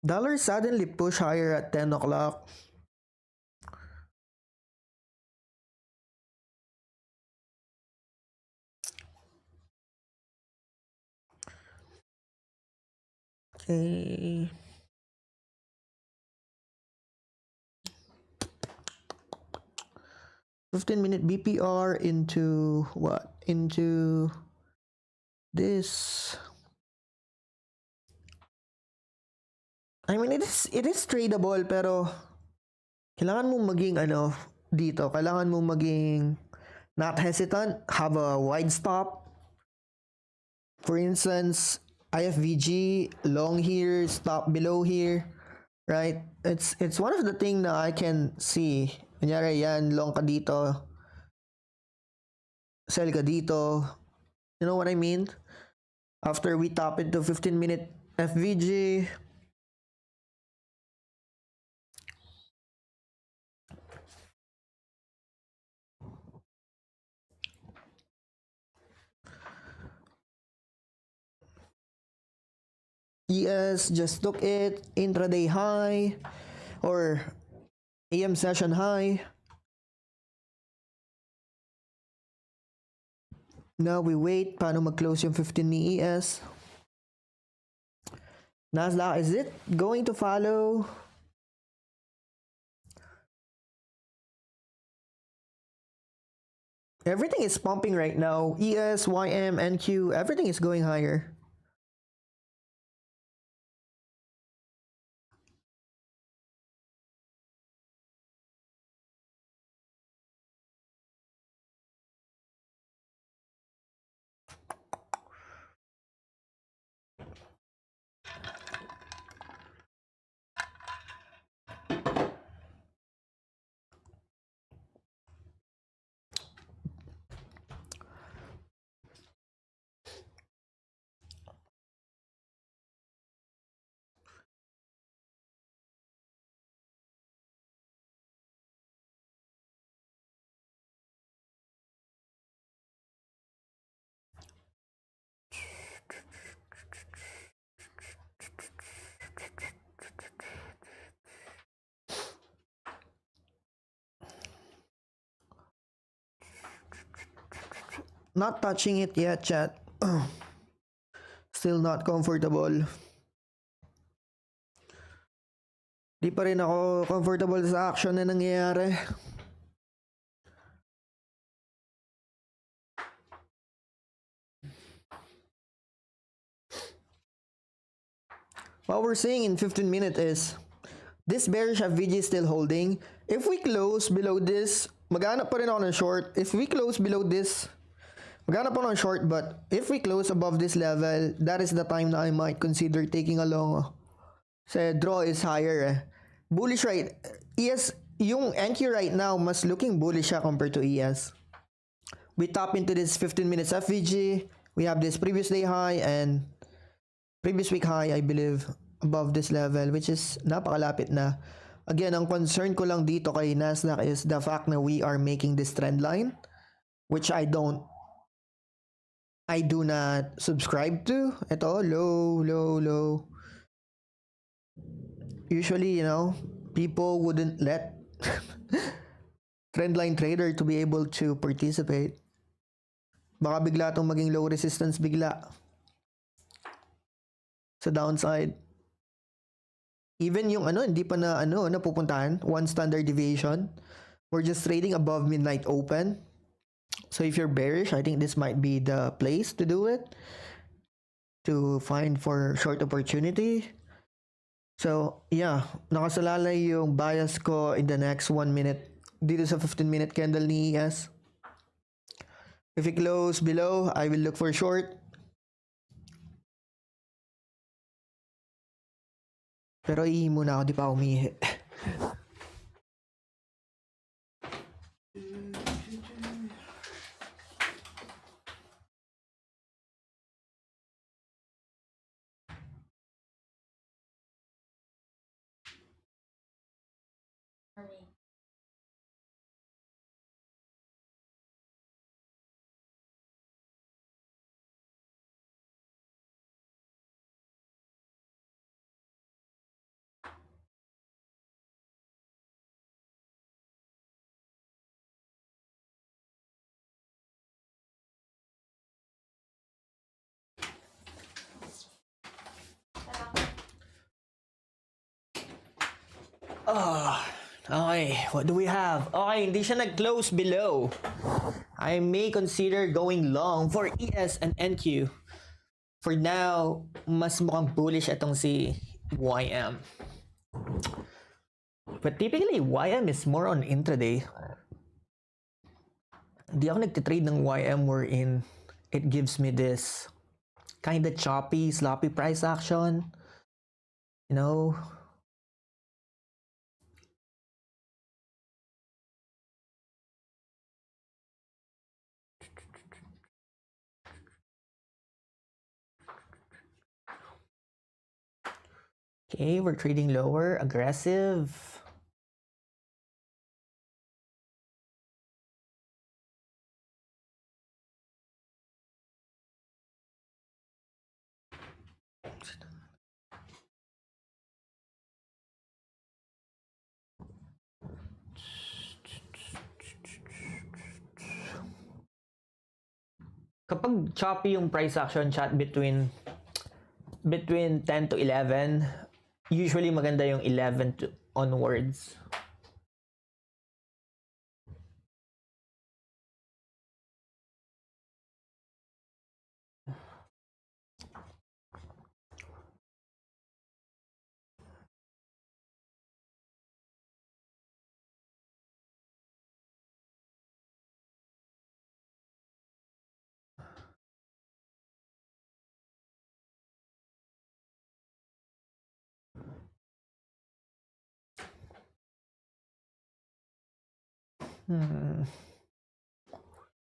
Dollar suddenly push higher at 10 o'clock. Okay. $15-minute BPR into what? Into this. I mean, it is tradable, pero kailangan mong maging dito. Kailangan mong maging not hesitant, have a wide stop. For instance, IFVG, long here, stop below here, right? It's one of the things that I can see. Kunyari yan, long ka dito, sell ka dito. You know what I mean? After we tap into 15-minute FVG, ES just took it, intraday high or AM session high. Now we wait paano mag-close yung 15 ni ES. Nasdaq, is it going to follow? Everything is pumping right now. ES, YM, NQ, everything is going higher. Not touching it yet, chat. Still not comfortable. Di pa rin ako comfortable sa action na nangyayari. What we're seeing in 15 minutes is this bearish FVG is still holding. If we close below this, maghanap pa rin ako ng short. If we close below this, maghanap pa ng short, but if we close above this level, that is the time na I might consider taking a long. Say draw is higher eh. Bullish right. ES, yung NQ right now, mas looking bullish siya compared to ES. We tap into this 15 minutes FVG. We have this previous day high and previous week high, I believe, above this level, which is napakalapit na. Again, ang concern ko lang dito kay Nasdaq is the fact na we are making this trend line, which I do not subscribe to. Ito, low. Usually, you know, people wouldn't let trendline trader to be able to participate. Baka bigla itong maging low resistance bigla sa downside. Even yung hindi pa na napupuntahan, one standard deviation. We're just trading above midnight open. So if you're bearish, I think this might be the place to do it, to find for short opportunity. So yeah, nakasalalay yung bias ko in the next 1 minute dito sa 15-minute candle ni ES. If it close below, I will look for short. Pero ihi muna ako, di pa umihi. Okay, what do we have? Okay, hindi siya nag-close below. I may consider going long for ES and NQ. For now, mas mukhang bullish itong si YM. But typically, YM is more on intraday. Hindi ako nagtitrade ng YM wherein it gives me this kind of choppy, sloppy price action. You know? Okay, we're trading lower, aggressive. Kapag choppy yung price action chat between 10 to 11, usually maganda yung 11 to onwards.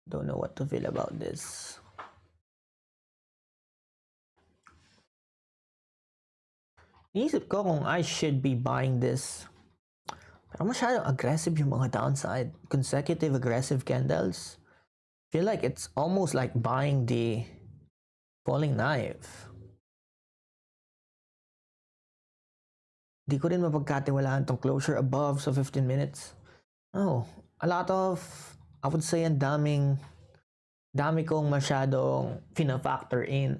Don't know what to feel about this. Inisip ko kung I should be buying this. Pero masyadong aggressive yung mga downside. Consecutive aggressive candles. Feel like it's almost like buying the falling knife. Di ko rin mapagkatiwalaan tong closure above sa 15 minutes. Oh, a lot of, I would say, dami kong masyadong fina-factor in.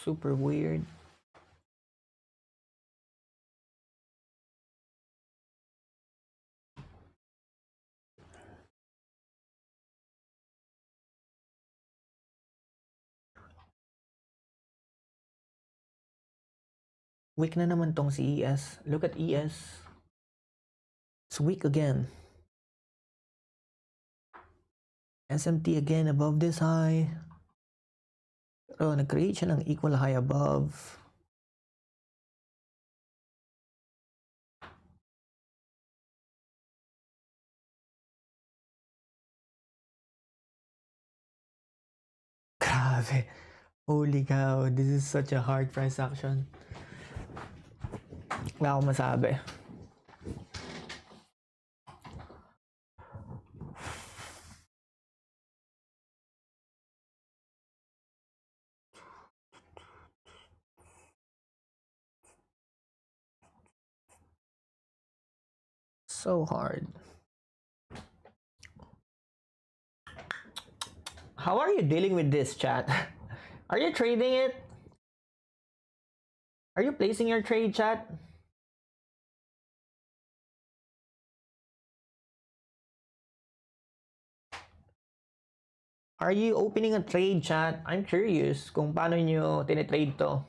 Super weird. Weak na naman tong si ES. Look at ES. It's weak again. SMT again above this high. Pero nag-create siya ng equal high above. Grabe. Holy cow, this is such a hard price action. Wala akong masabi. So hard. How are you dealing with this, chat? Are you trading it? Are you placing your trade, chat? Are you opening a trade, chat? I'm curious kung paano nyo tinitrade to.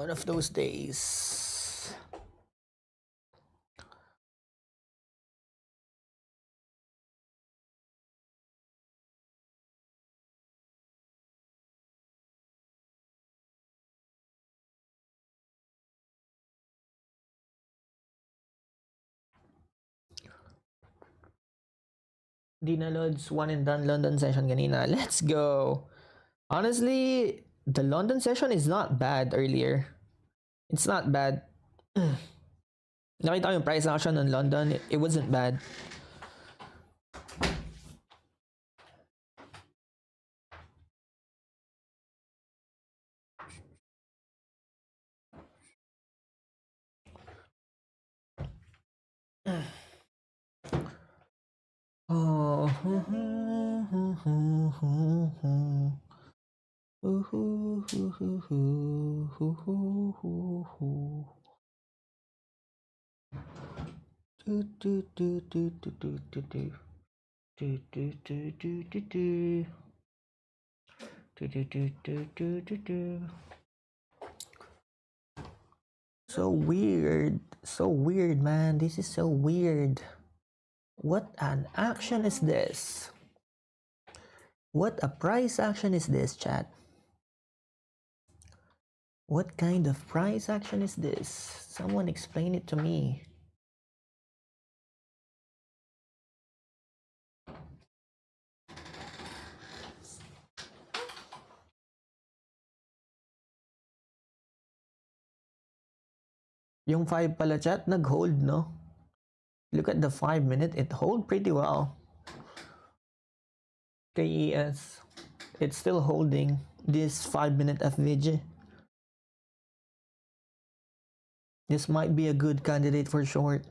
One of those days. Dina Lods, one and done London session kanina. Let's go. Honestly, the London session is not bad earlier. It's not bad. Nakita ko yung price action in London. It wasn't bad. Oh. So weird, man. This is so weird. What an action is this? What a price action is this, chat? What kind of price action is this? Someone explain it to me. Yung 5 pala, chat, nag-hold, no? Look at the 5 minute, it hold pretty well. KES, it's still holding this 5 minute FVG. This might be a good candidate for short.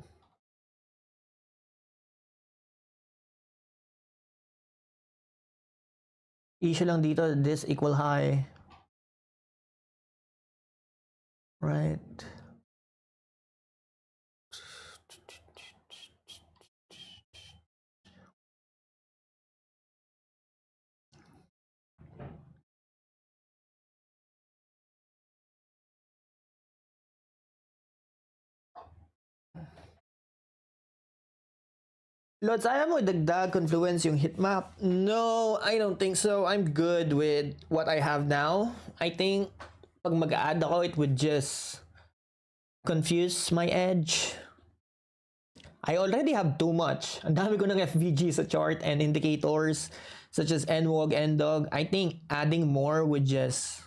Issue lang dito, this equal high. Right. Lods, ayaw mo dagdag confluence yung heat map? No, I don't think so. I'm good with what I have now. I think pag mag-add ako, it would just confuse my edge. I already have too much. Ang dami ko ng FVG sa chart and indicators such as NWOG, NDOG. I think adding more would just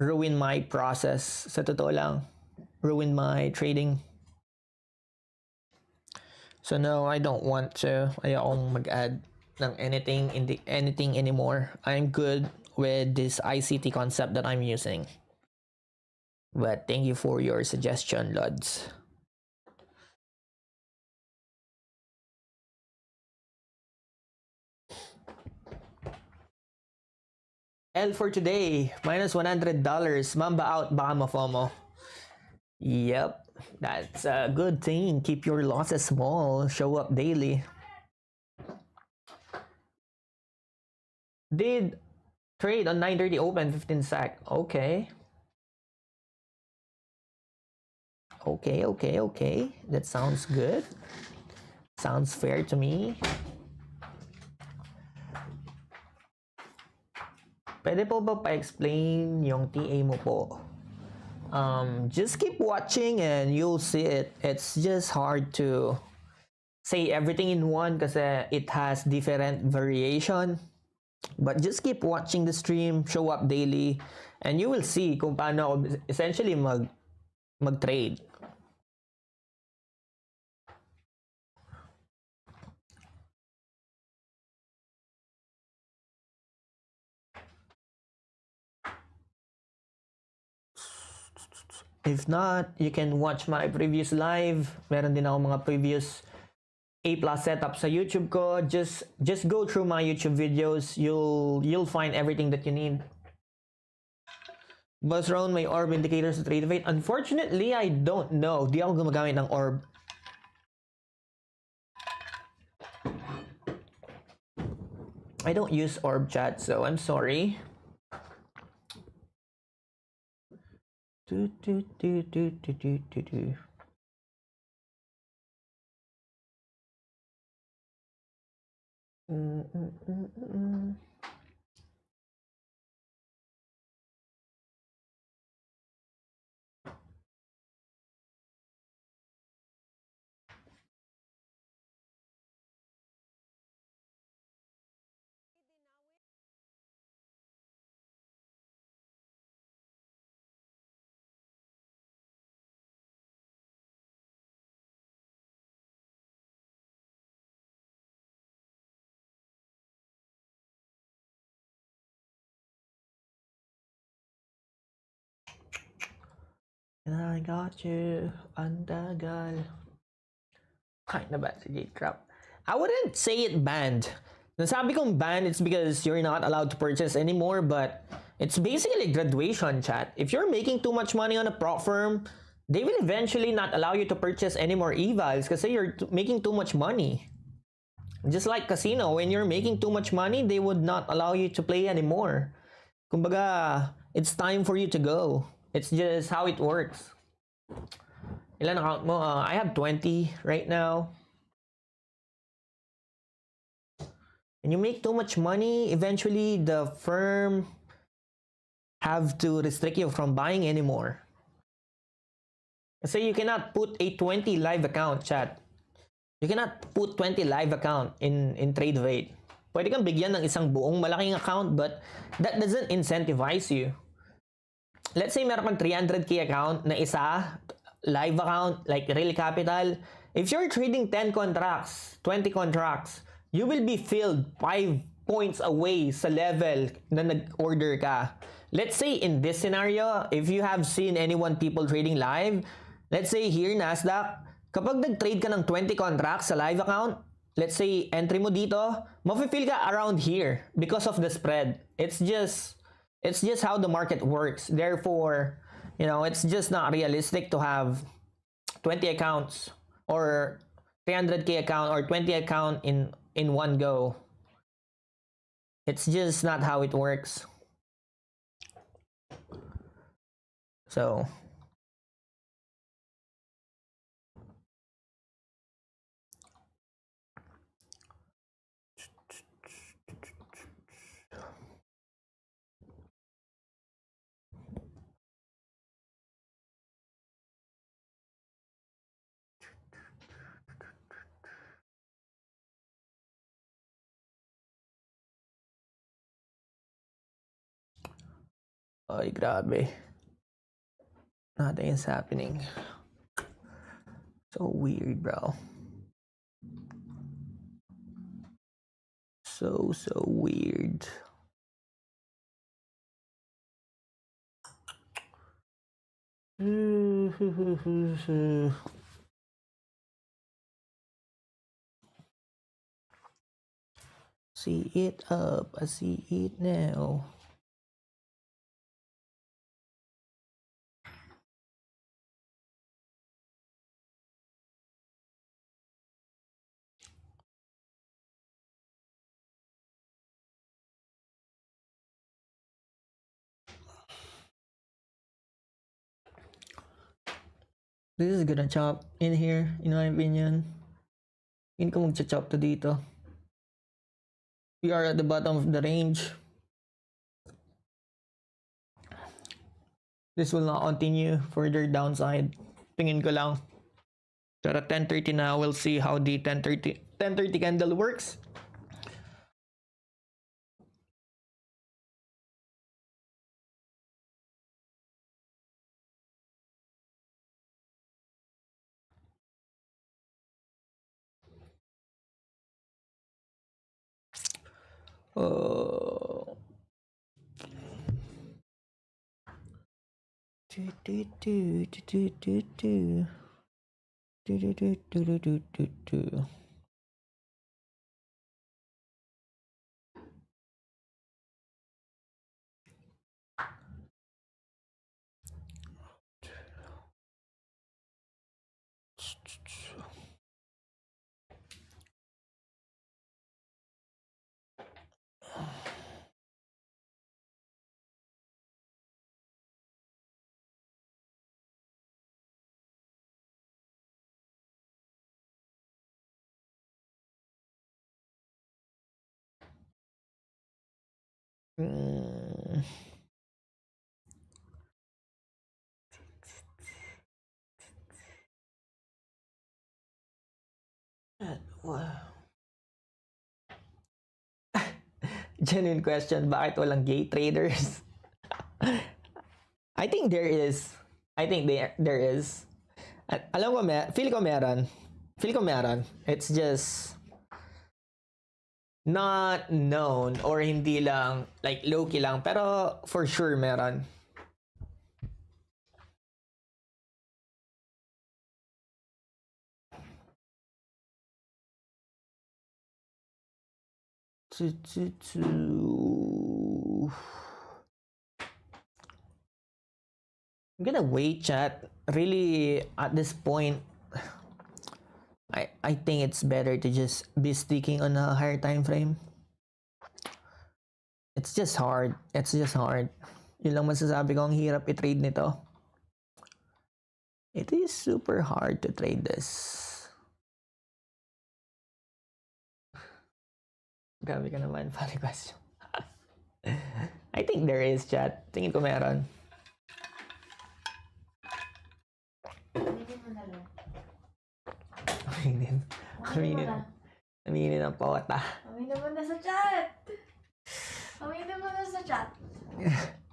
ruin my process. Sa totoo lang, ruin my trading. So no, I don't want to. Ayokong mag-add ng anything anymore. I'm good with this ICT concept that I'm using. But thank you for your suggestion, Lods. L for today, minus $100. Mamba out, baka ma-FOMO. Yep. That's a good thing. Keep your losses small. Show up daily. Did trade on 9:30 open 15 sec. Okay. Okay. That sounds good. Sounds fair to me. Pwede po ba pa-explain yung TA mo po? Just keep watching and you'll see it. It's just hard to say everything in one kasi it has different variation. But just keep watching the stream, show up daily, and you will see kung paano ako essentially mag-trade. If not, you can watch my previous live. Meron din ako mga previous A+ setup sa YouTube ko. Just go through my YouTube videos. You'll find everything that you need. Buzz round may orb indicators sa Tradevate. Unfortunately, I don't know. Di ako gumagamit ng orb. I don't use orb chat, so I'm sorry. And I got you, antagal. Ay, naban si J-Crap. I wouldn't say it banned. Nasabi kong banned, it's because you're not allowed to purchase anymore, but it's basically graduation, chat. If you're making too much money on a prop firm, they will eventually not allow you to purchase any more evals kasi you're making too much money. Just like casino, when you're making too much money, they would not allow you to play anymore. Kumbaga, it's time for you to go. It's just how it works. Ilan account mo? I have 20 right now. When you make too much money, eventually the firm have to restrict you from buying anymore. So you cannot put a 20 live account, chat. You cannot put 20 live account in Tradevate. Pwede kang bigyan ng isang buong malaking account, but that doesn't incentivize you. Let's say meron kang 300k account na isa, live account, like real capital. If you're trading 10 contracts, 20 contracts, you will be filled 5 points away sa level na nag-order ka. Let's say in this scenario, if you have seen people trading live, let's say here, Nasdaq, kapag nag-trade ka ng 20 contracts sa live account, let's say entry mo dito, mafe-feel ka around here because of the spread. It's just how the market works. Therefore, you know, it's just not realistic to have 20 accounts or 300k account or 20 account in one go. It's just not how it works. So ay, grabe. Nothing is happening. So weird, bro. So weird. See it up, I see it now. This is gonna chop in here, in my opinion. Hindi ko mag-chop to dito. We are at the bottom of the range. This will not continue further downside. Tingin ko lang. But at 10:30 now, we'll see how the 10:30 candle works. Oh. Genuine question, bakit walang gay traders? I think there is. I think there is. Alam ko, feel ko meron. Feel ko meron. It's just not known or hindi lang, like low-key lang. Pero for sure meron. I'm gonna wait, chat. Really, at this point, I think it's better to just be sticking on a higher time frame. It's just hard. It's just hard. Yun lang masasabi ko, ang hirap i-trade nito. It is super hard to trade this. Grabe ka naman, funny question. I think there is, chat. Tingin ko meron. Aminin. Aminin ang pawata. Aminin mo na sa chat. Aminin mo na sa chat.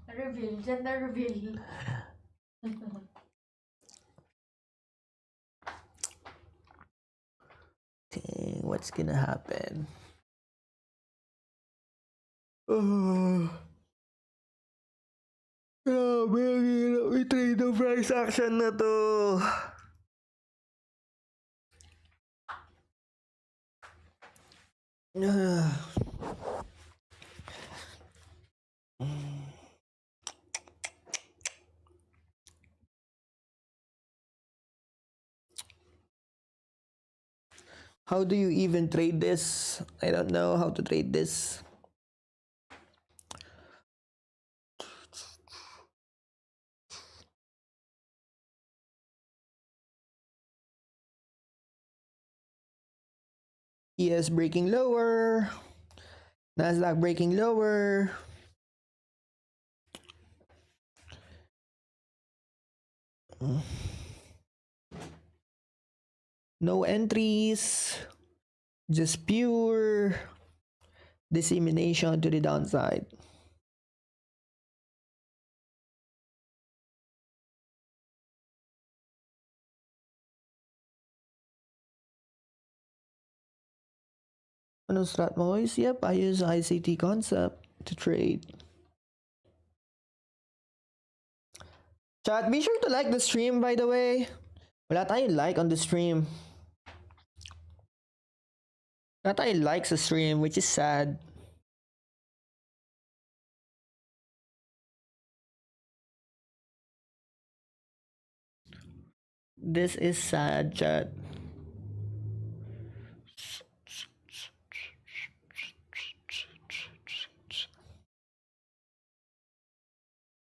Reveal. Gender reveal. Dang, what's gonna happen? Grabe, ang hirap i-trade ang price action na to. How do you even trade this? I don't know how to trade this. ES breaking lower. Nasdaq breaking lower. No entries. Just pure dissemination to the downside. Ano strat mo guys? Yep, I use ICT concept to trade. Chat, be sure to like the stream by the way. Wala tayong like on the stream. Wala tayong likes sa stream, which is sad. This is sad, chat.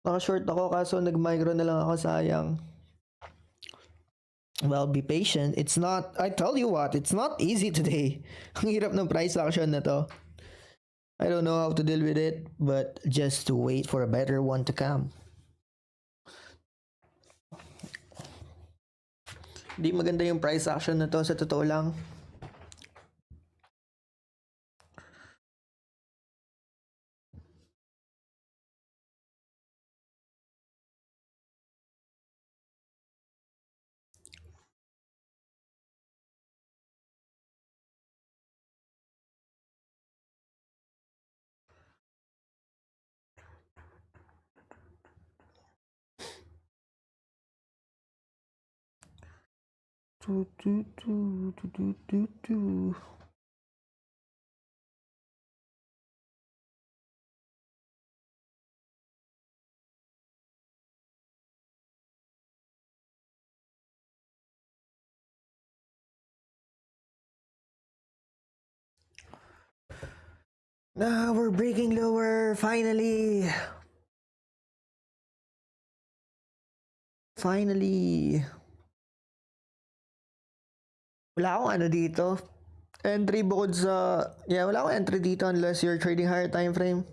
Naka-short ako kaso nag-micro na lang ako, sayang. Well, be patient. It's not, I tell you what, it's not easy today. Ang hirap ng price action na to. I don't know how to deal with it, but just to wait for a better one to come. Hindi maganda yung price action na to, sa totoo lang. Now we're breaking lower, finally. Finally. Wala akong ano dito. Entry bukod sa... Yeah, wala akong entry dito unless you're trading higher time frame.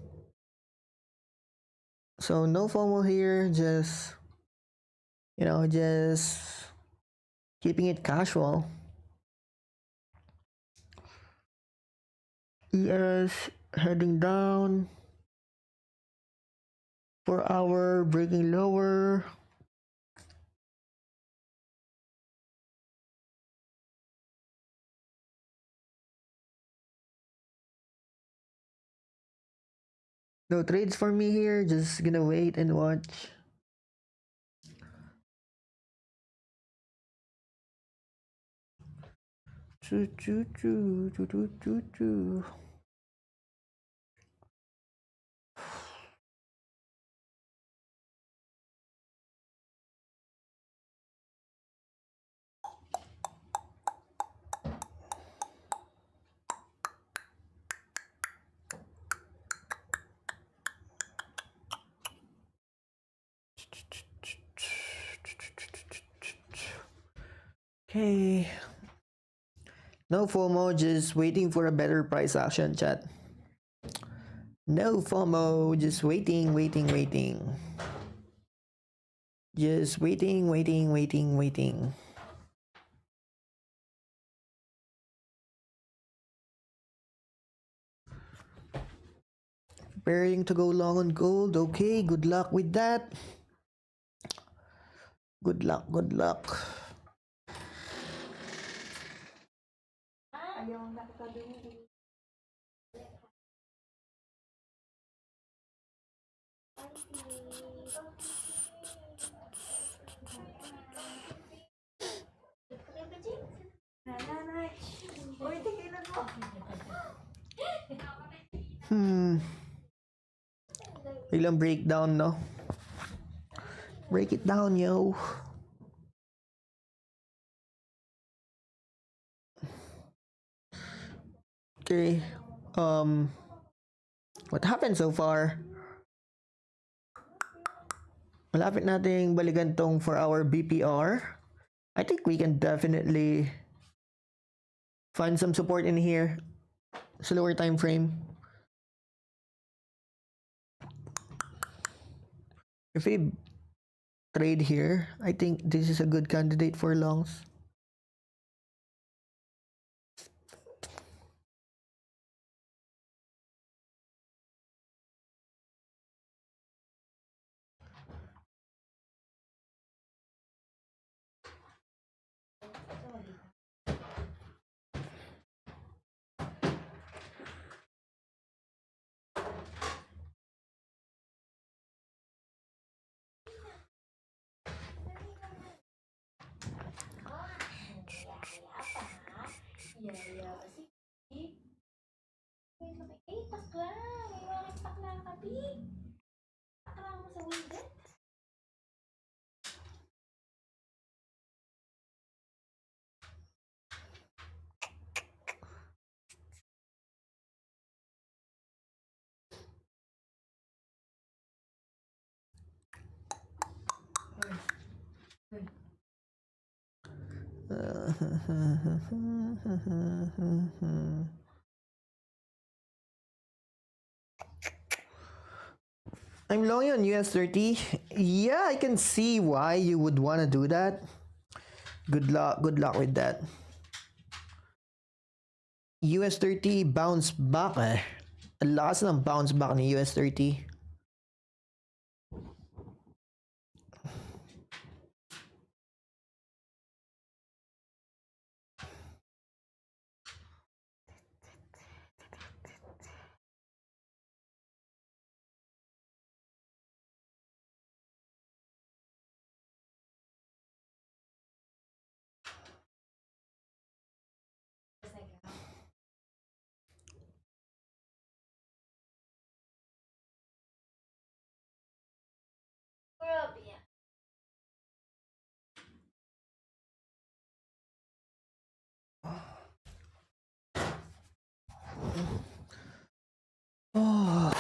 So, no FOMO here. Just... You know, just... keeping it casual. ES heading down. 4 hour breaking lower. No trades for me here. Just gonna wait and watch. Choo choo choo choo choo choo choo. Okay. No FOMO, just waiting for a better price action, chat. No FOMO, just waiting. Just waiting. Preparing to go long on gold. Okay, good luck with that. Good luck. Uy, tigilan mo. Biglang breakdown, no? Break it down, yo. Okay. What happened so far? Malapit nating balikan tong for our BPR. I think we can definitely find some support in here. Slower time frame. If we trade here, I think this is a good candidate for longs. Iya pasti. Wait lang. Takla. May mga takla ka, Bi. Takla mo sa widget. I'm long on US30. Yeah, I can see why you would want to do that. Good luck with that. US30 bounce back eh. Ang lakas ng bounce back ni US30. Grabe yan. Oh.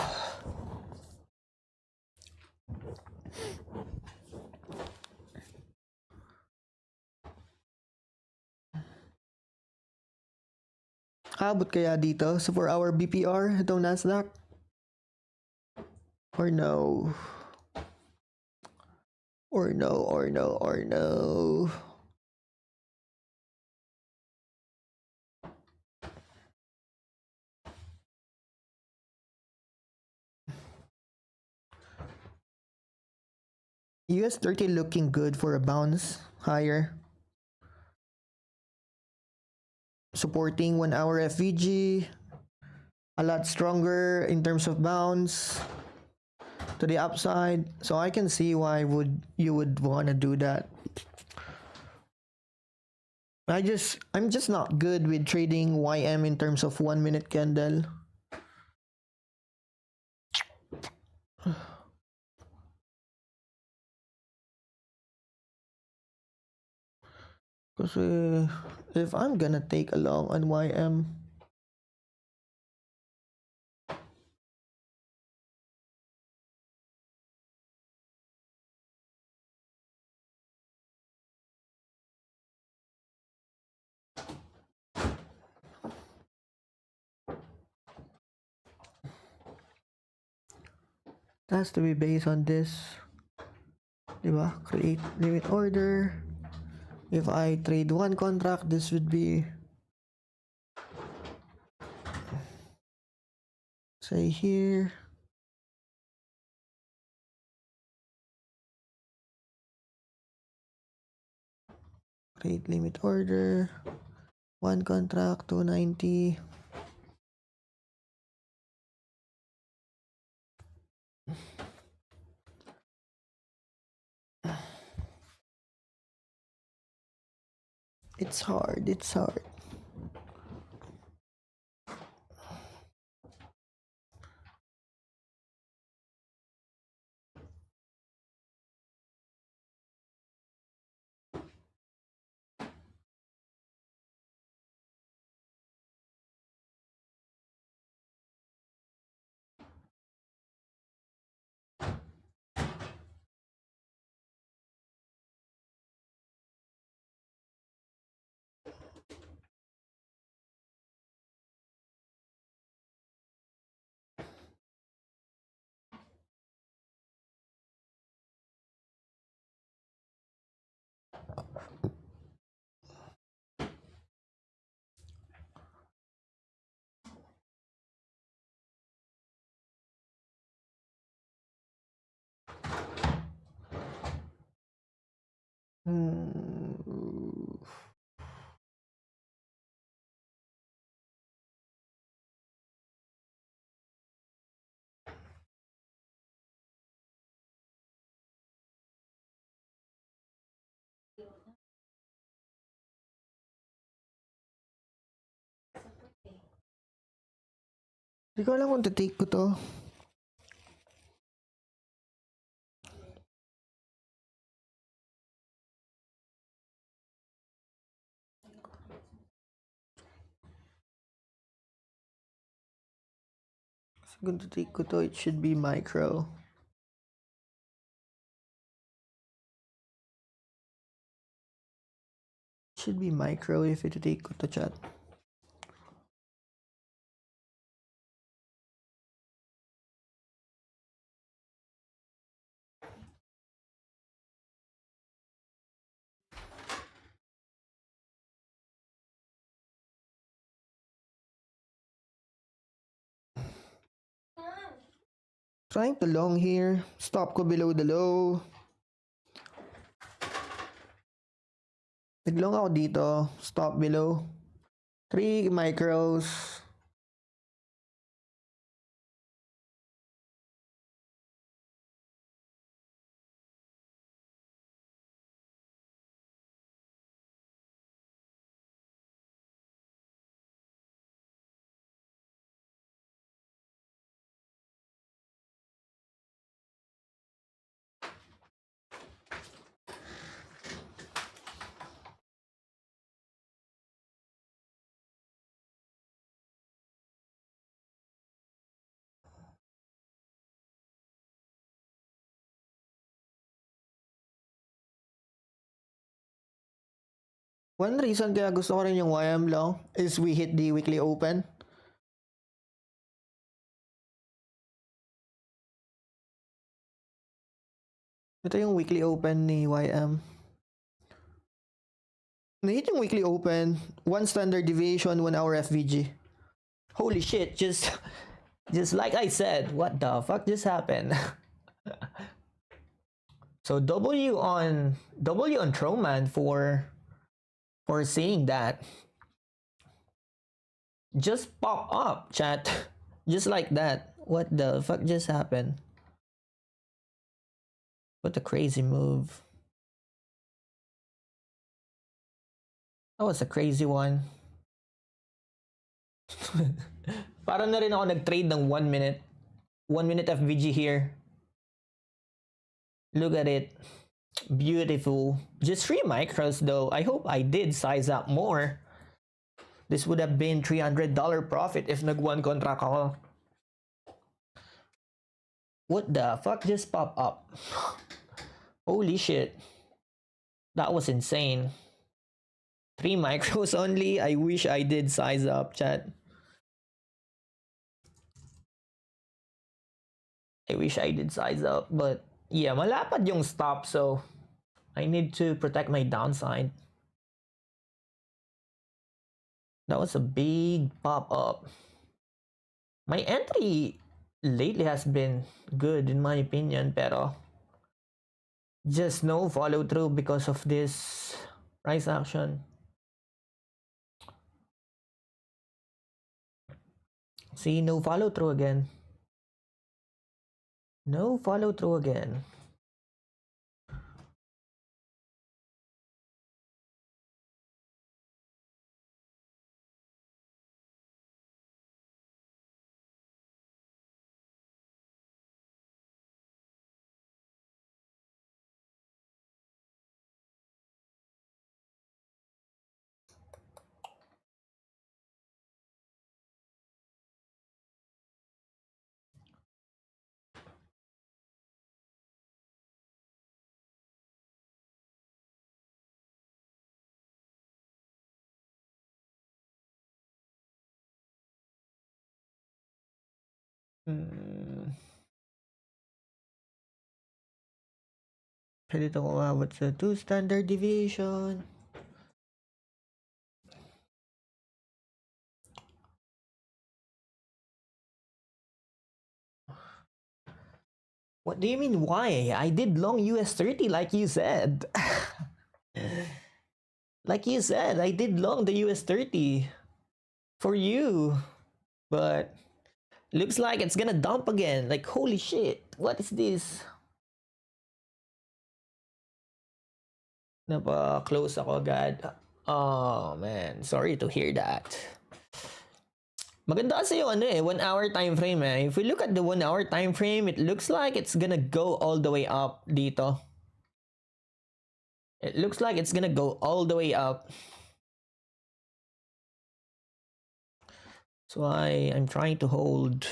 Abot kaya dito sa 4-hour BPR itong Nasdaq? Or no? Or no? US30 looking good for a bounce higher. Supporting 1-hour FVG. A lot stronger in terms of bounce to the upside. So I can see why you would want to do that. I'm just not good with trading YM in terms of 1 minute candle. Because if I'm gonna take a long on YM, it has to be based on this. Diba? Create limit order. If I trade one contract, this would be, say here, create limit order, one contract 290. It's hard. Hindi ko alam kung take ko to. Kung take ko to, it should be micro. It should be micro if ito take ko to, chat. Trying to long here. Stop ko below the low. Naglong ako dito. Stop below. 3 micros. One reason kaya gusto ko rin yung YM long is we hit the weekly open. Ito yung weekly open ni YM. Na-hit yung weekly open, 1 standard deviation, 1 hour FVG. Holy shit, just like I said, what the fuck just happened? So W on Troman for seeing that. Just pop up, chat. Just like that. What the fuck just happened? What a crazy move. That was a crazy one. Parang na rin ako nag-trade ng 1 minute. 1 minute FVG here. Look at it. Beautiful. Just 3 micros though. I hope I did size up more. This would have been $300 profit if nag-1 contract ako. What the fuck just popped up? Holy shit. That was insane. 3 micros only. I wish I did size up, chat. I wish I did size up, but yeah, malapad yung stop, so I need to protect my downside. That was a big pop up. My entry lately has been good in my opinion, pero just no follow through because of this price action. See, no follow through again. No follow through again. Pwede ito kung abot sa 2 standard deviation. What do you mean why? I did long US 30 like you said. Like you said, I did long the US 30 for you, but looks like it's gonna dump again. Like, holy shit, what is this? Napa-close ako agad. Oh man, sorry to hear that. Maganda kasi yung 1 hour time frame eh. If we look at the 1 hour time frame, it looks like it's gonna go all the way up dito. It looks like it's gonna go all the way up. So I'm trying to hold.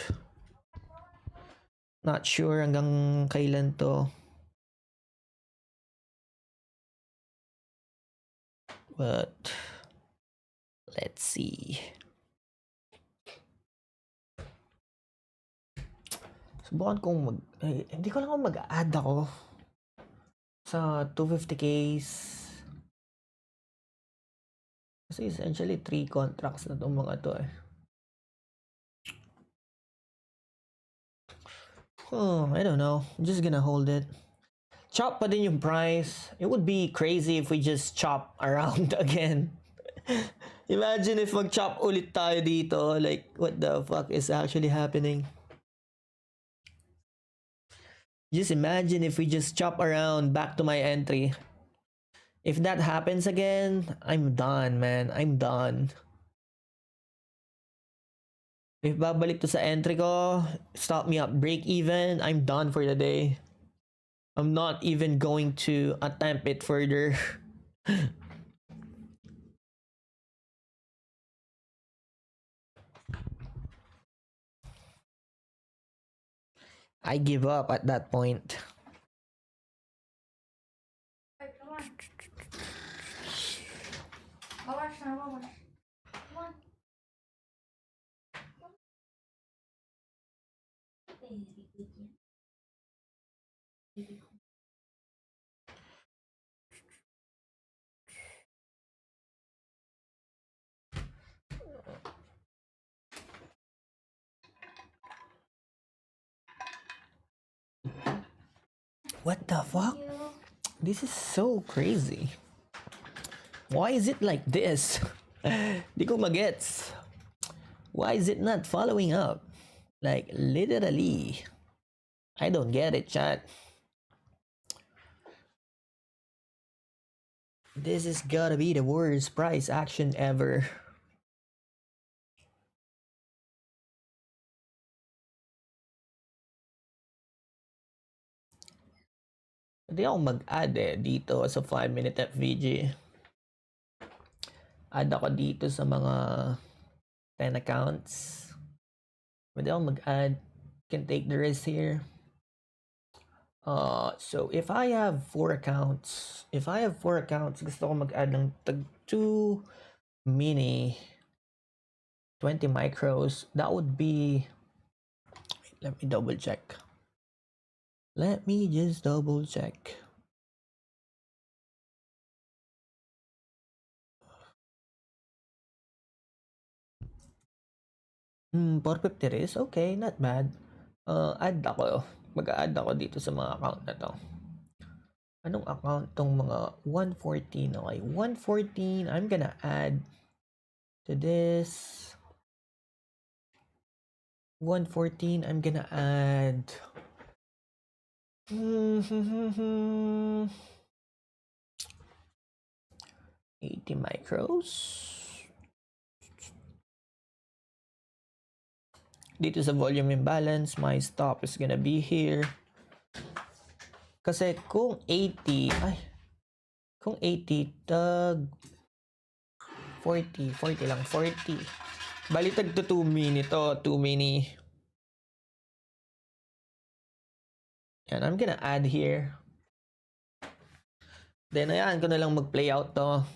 Not sure hanggang kailan to. But let's see. Subukan kong hindi ko lang kung mag-add ako sa 250Ks. Kasi essentially 3 contracts na itong mga to eh. Oh, I don't know. I'm just gonna hold it. Chop pa din yung price. It would be crazy if we just chop around again. Imagine if mag-chop ulit tayo dito. Like, what the fuck is actually happening? Just imagine if we just chop around back to my entry. If that happens again, I'm done, man. I'm done. If babalik to sa entry ko, stop me up, break even, I'm done for the day. I'm not even going to attempt it further. I give up at that point. Hey, come on. Bawash na, bawash. Come on. What the fuck? This is so crazy. Why is it like this? Di ko magets. Why is it not following up? Like, literally. I don't get it, chat. This is gotta be the worst price action ever. Hindi ako mag-add dito sa 5-minute FVG. Add ako dito sa mga 10 accounts. Pwede ako mag-add. Can take the risk here. So if I have 4 accounts, gusto ko mag-add ng tag 2 mini 20 micros. That would be, let me double check. Let me just double check. $450 is okay, not bad. Add ako. Mag-add ako dito sa mga account na to. Anong account tong mga 114? Okay, 114. I'm gonna add to this. 114. I'm gonna add. 80 micros. Dito sa volume imbalance, my stop is gonna be here. Kasi kung 80, kung 80, tag 40 lang, 40. Bali tag to 2 mini to, 2 mini. And I'm gonna add here. Then ayan ko na lang mag-play out to.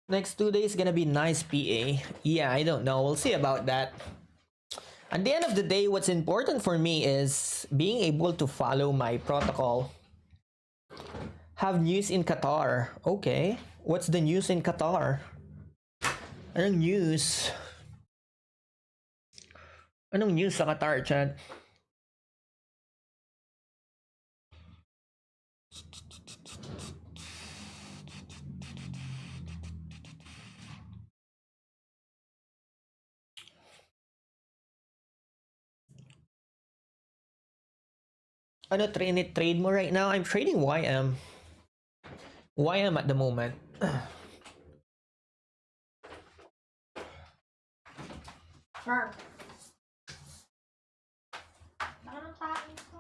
Next 2 days gonna be nice PA. Yeah, I don't know. We'll see about that. At the end of the day, what's important for me is being able to follow my protocol. Have news in Qatar. Okay. What's the news in Qatar? Anong news? Anong news sa Qatar, chat? Ano trade mo right now? I'm trading YM. YM at the moment. Sure. Baka nang kain ko.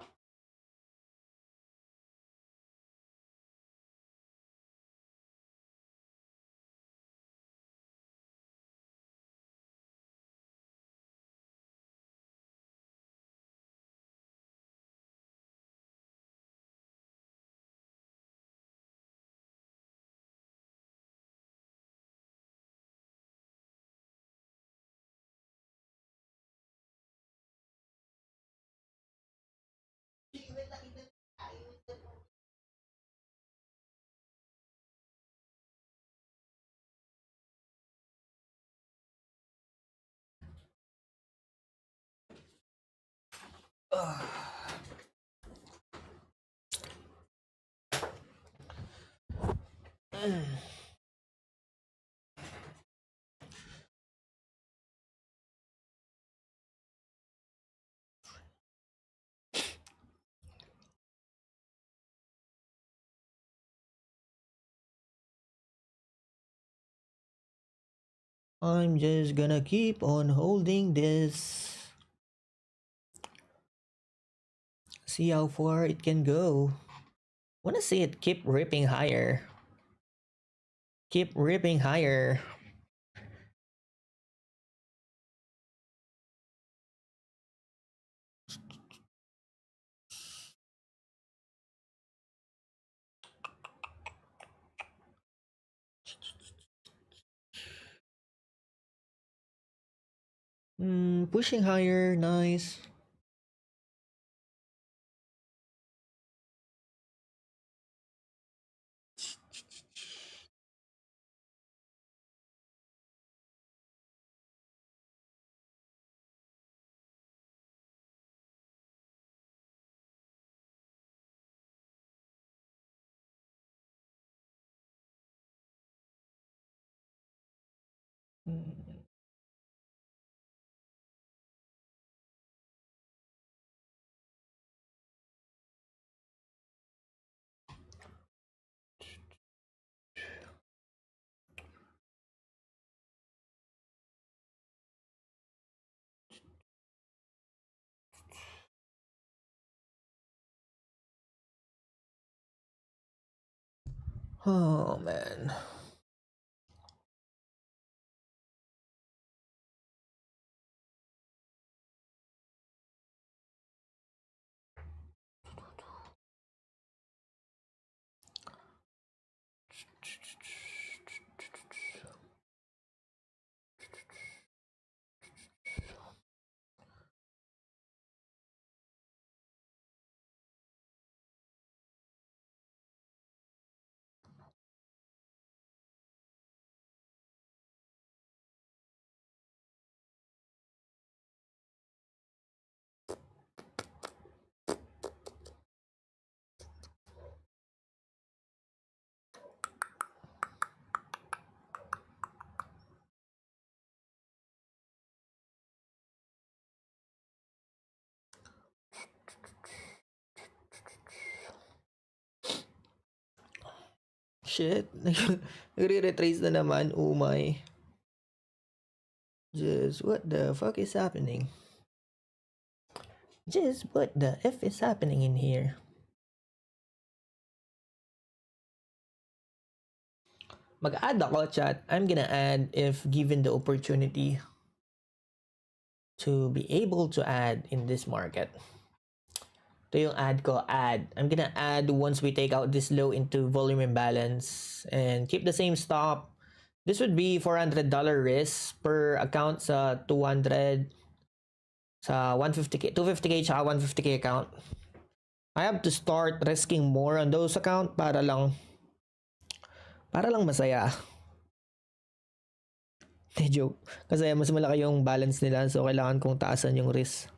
I'm just gonna keep on holding this. See how far it can go. Wanna see it keep ripping higher. Keep ripping higher. Pushing higher, nice. Oh man. Shit. Nagre-retrace na naman. Oh my. Just what the fuck is happening? Just what the F is happening in here? Mag-add ako, chat. I'm gonna add if given the opportunity to be able to add in this market. Ito yung add ko, add. I'm gonna add once we take out this low into volume imbalance and keep the same stop. This would be $400 risk per account sa 200. sa 150k, 250k tsaka 150k account. I have to start risking more on those account para lang masaya. Joke. Kasi mas malaki yung balance nila, so kailangan kong taasan yung risk.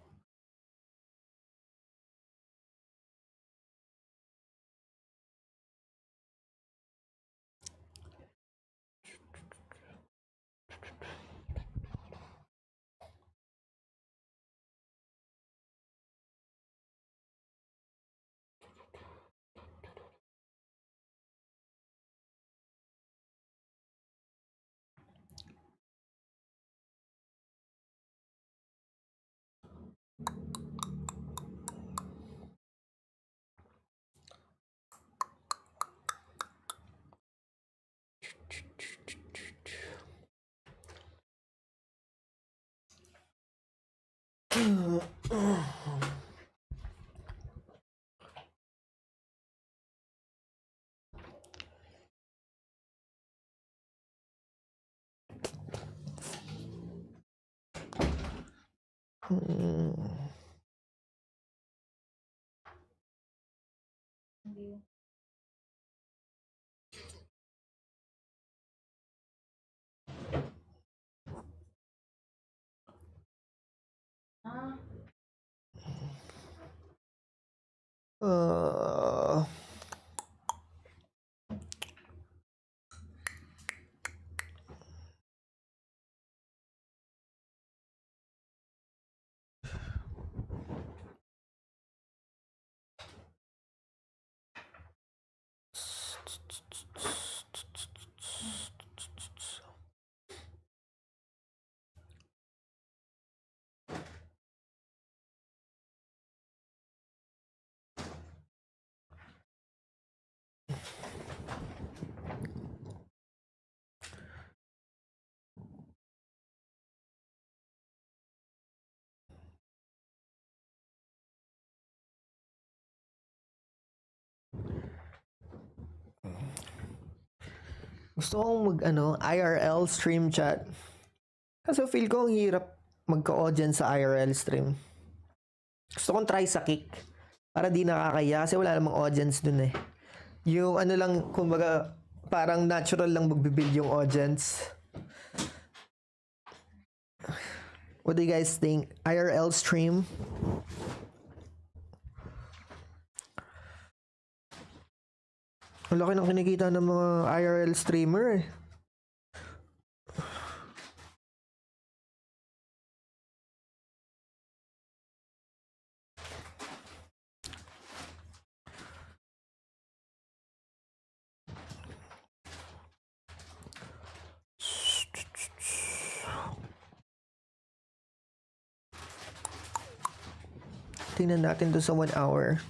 Gusto kong IRL stream chat. Kasi feel ko ang hirap magka-audience sa IRL stream. Gusto kong try sa Kick. Para di nakakaya kasi wala namang audience dun eh. Yung lang, kumbaga, parang natural lang magbibuild yung audience. What do you guys think? IRL stream? Ang laki ng kinikita ng mga IRL streamer eh. Tingnan natin to sa 1 hour.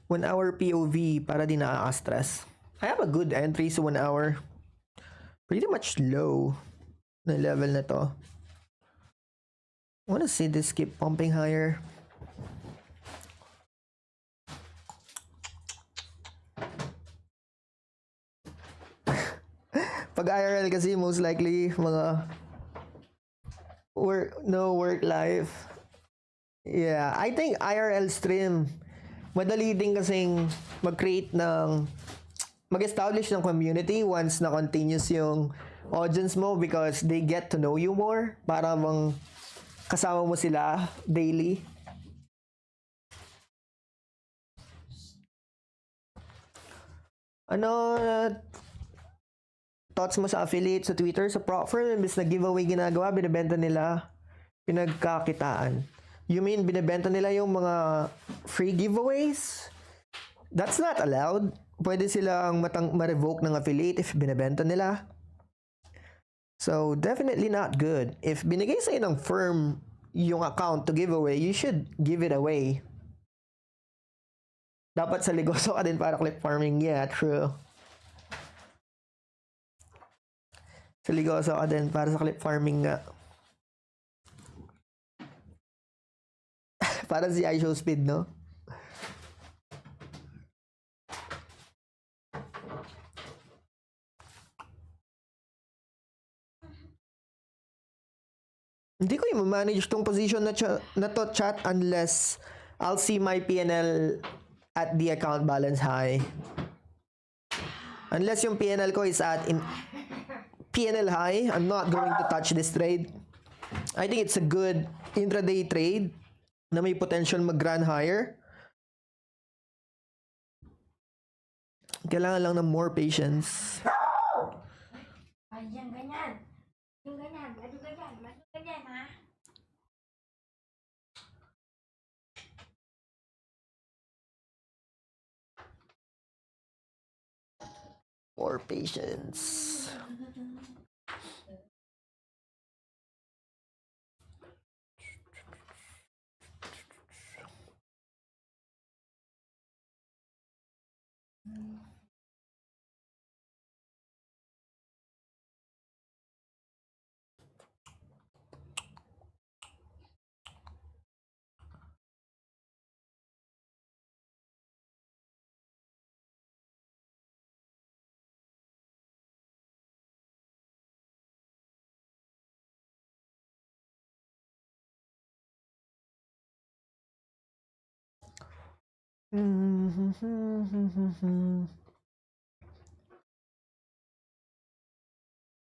1 hour POV para di nakaka-stress. I have a good entry sa 1 hour. Pretty much low na level na to. I wanna see this keep pumping higher. Pag IRL kasi most likely mga work life. Yeah, I think IRL stream madali din kasing mag-create mag-establish ng community once na continuous yung audience mo because they get to know you more para bang kasama mo sila daily. Thoughts mo sa affiliate sa Twitter, sa Proffer, imbis na giveaway ginagawa, binibenta nila, pinagkakitaan. You mean binibenta nila yung mga free giveaways? That's not allowed. Pwede silang ma-revoke ng affiliate if binibenta nila. So, definitely not good. If binigay sa'yo ng firm yung account to give away, you should give it away. Dapat sa ligoso ka din para clip farming. Yeah, true. Sa ligoso ka din para sa clip farming nga. Para si 𝑖𝑠howSpeed, no? Hindi ko i-manage tong position na to, chat, unless I'll see my PNL at the account balance high. Unless yung PNL ko is at PNL high, I'm not going to touch this trade. I think it's a good intraday trade na may potential mag-run higher. Kailangan lang ng more patience. Ay, yan, ganyan. Yung ganyan, lalo ganyan, ha? More patience.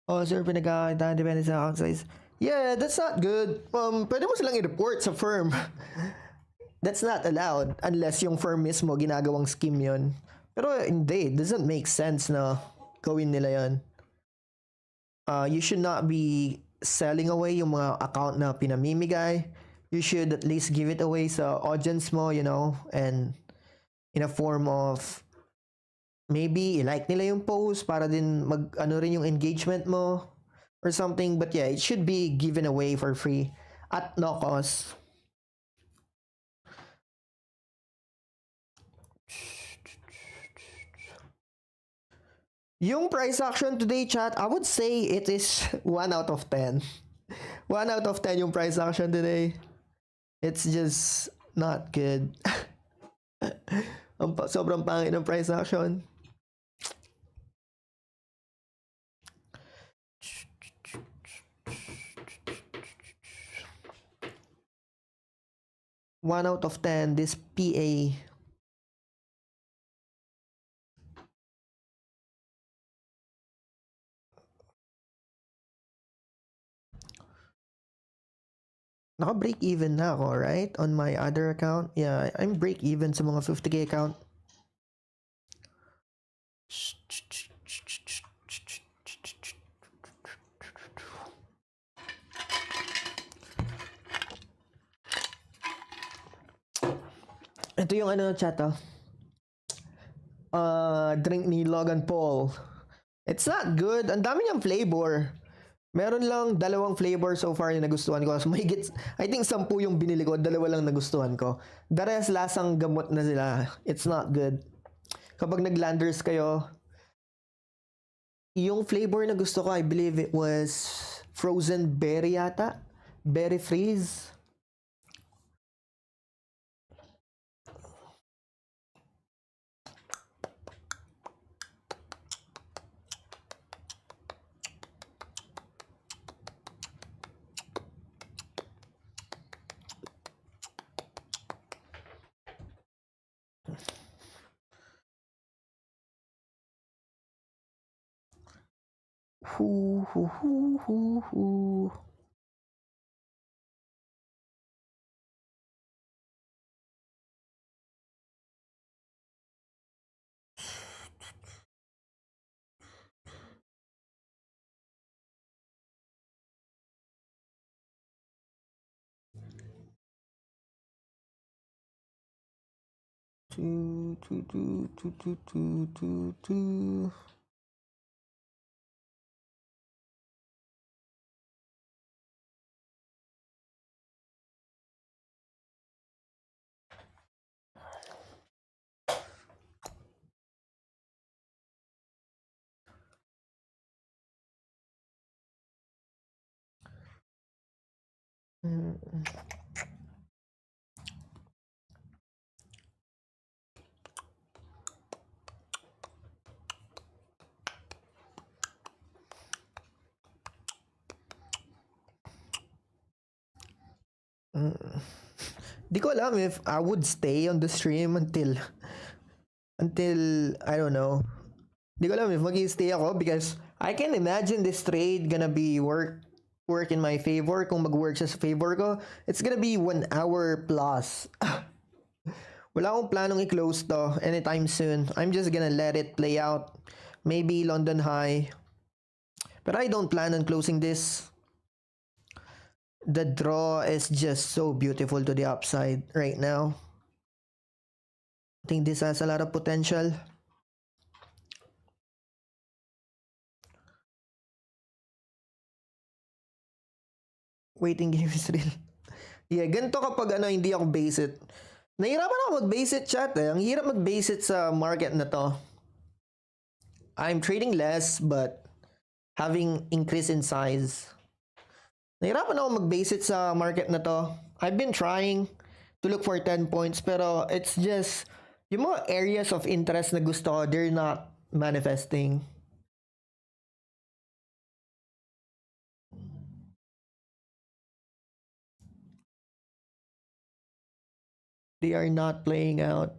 Oh, sir, pinagkakakitaan depende sa account size. Yeah, that's not good. Pwede mo silang i-report sa firm. That's not allowed unless yung firm mismo ginagawang scheme yon. Pero hindi, it doesn't make sense na gawin nila yon. You should not be selling away yung mga account na pinamimigay. You should at least give it away sa audience mo, you know, and in a form of maybe i-like nila yung post para din mag-ano rin yung engagement mo or something. But yeah, it should be given away for free at no cost. Yung price action today, chat, I would say it is 1 out of 10. 1 out of 10 yung price action today. It's just not good. Sobrang pangit ng price action. One out of 10, this PA. Naka-break even na ako, right? On my other account. Yeah, I'm break even sa mga 50k account. Ito yung ano, chat, drink ni Logan Paul. It's not good. Ang dami niyang flavor. Meron lang 2 flavor so far yung nagustuhan ko. So, I think 10 yung binili ko, 2 lang nagustuhan ko. The rest, lasang gamot na sila. It's not good. Kapag nag-landers kayo, yung flavor na gusto ko, I believe it was frozen berry yata. Berry freeze. Hoo, hoo, hoo, hoo, hoo. Di ko alam if I would stay on the stream until I don't know. Di ko alam if mag-stay ako because I can imagine this trade gonna be work in my favor. Kung mag-work siya sa favor ko, it's gonna be 1 hour plus. Wala akong planong i-close to anytime soon. I'm just gonna let it play out. Maybe London high. But I don't plan on closing this. The draw is just so beautiful to the upside right now. I think this has a lot of potential. Waiting game is real. Yeah, ganito kapag hindi ako base it. Nahirapan ako mag-base it, chat eh. Ang hirap mag-base it sa market na to. I'm trading less but having increase in size. Nahirapan ako mag-base it sa market na to. I've been trying to look for 10 points pero it's just yung mga areas of interest na gusto ko, they're not manifesting. They are not playing out.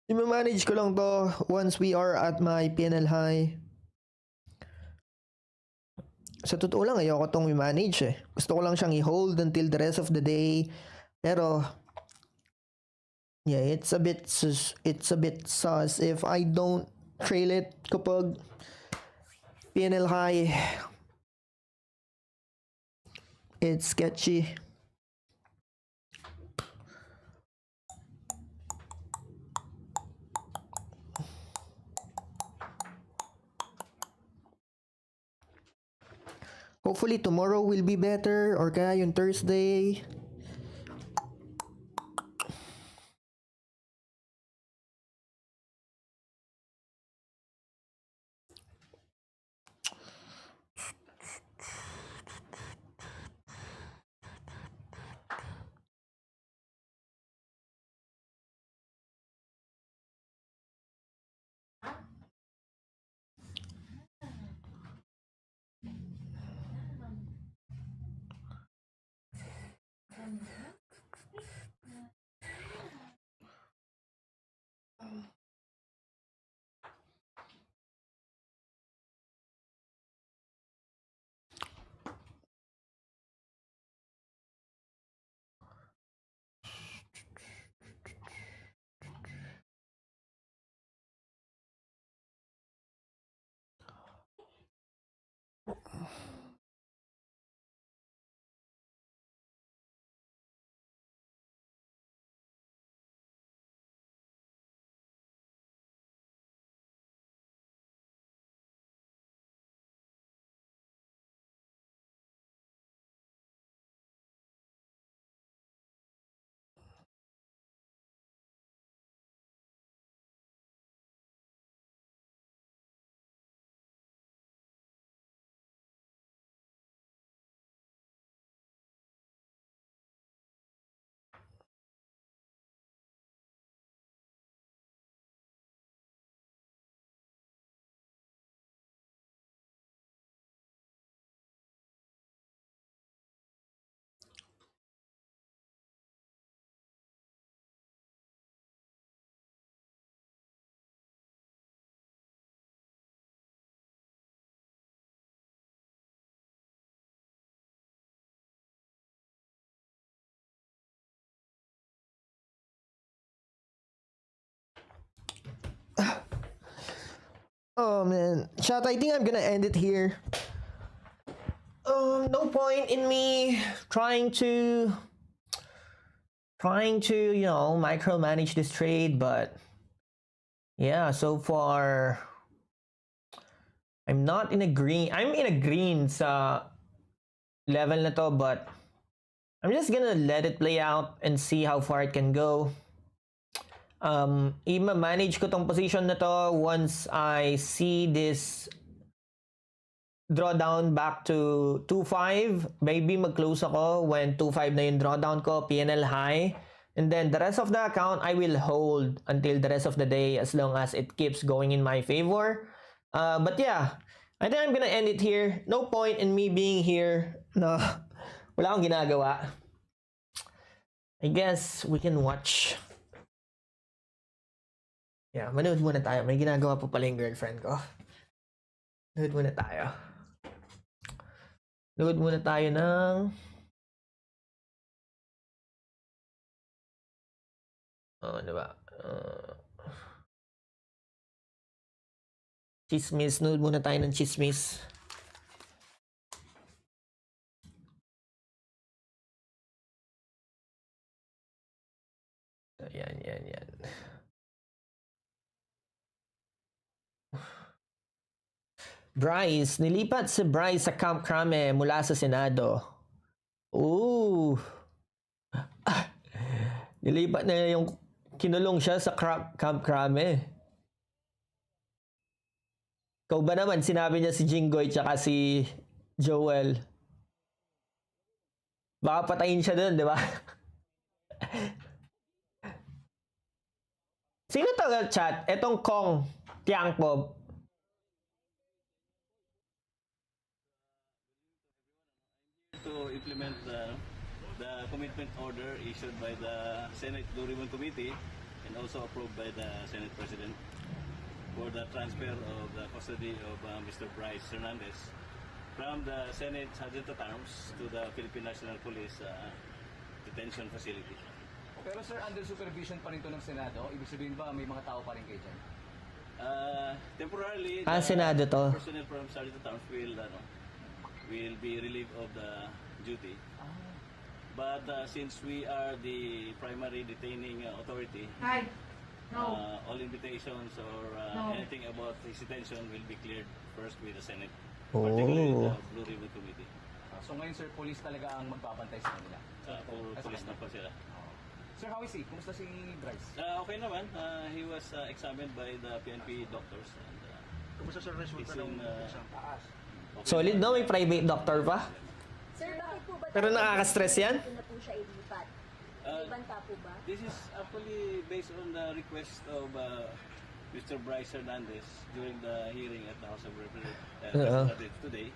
I-manage ko lang to once we are at my PNL high. Sa totoo lang, ayoko tong i-manage eh. Gusto ko lang siyang i-hold until the rest of the day. Pero, yeah, it's a bit sus if I don't trail it kapag PNL high. It's sketchy. Hopefully tomorrow will be better or kaya yung Thursday. Oh man, chat, I think I'm gonna end it here. No point in me trying to micromanage this trade, but yeah, so far I'm not in a green. I'm in a green sa level na to, but I'm just gonna let it play out and see how far it can go. i-manage ko tong position na to once I see this drawdown back to 2.5. Maybe mag-close ako when 2.5 na yung drawdown ko, PNL high. And then the rest of the account, I will hold until the rest of the day as long as it keeps going in my favor. But yeah, I think I'm gonna end it here. No point in me being here. No, wala akong ginagawa. I guess we can watch. Yeah, manood muna tayo. May ginagawa po pala yung girlfriend ko. Manood muna tayo. Manood muna tayo ng... ano ba? Chismis. Manood muna tayo ng chismis. Yan. Bryce, nilipat si Bryce sa Camp Crame mula sa Senado. Ooh. Nilipat na yung kinulong siya sa Camp Crame. Ikaw ba naman, sinabi niya si Jinggoy tsaka si Joel. Baka patayin siya dun, di ba? Sino to chat? Etong Kong Tiangpo. To implement the commitment order issued by the Senate 𝙤𝙤𝙘𝙀 Committee and also approved by the Senate President for the transfer of the custody of Mr. Bryce Hernandez from the Senate Sergeant at Arms to the Philippine National Police Detention Facility. Pero sir, under supervision pa rin ito ng Senado, ibig sabihin ba may mga tao pa rin kayo dyan? Temporarily, Senado to. personnel from Sergeant at Arms will be relieved of the duty. But since we are the primary detaining authority, all invitations or anything about his detention will be cleared first with the Senate, particularly the 𝙤𝙤𝙘𝙀 Committee. So ngayon sir, police talaga ang magbabantay sa kanila? Police na po sila. Sir, how is he? Kumusta si Bryce? Okay naman. He was examined by the PNP doctors. And, Kumusta sir resulta ng exam? Solid, no? May private doctor pa. Sir, bakit po ba Pero nakaka-stress yan? na po siya ilipat? May banta po ba? This is actually based on the request of Mr. Bryce Hernandez during the hearing at the House of Representatives today,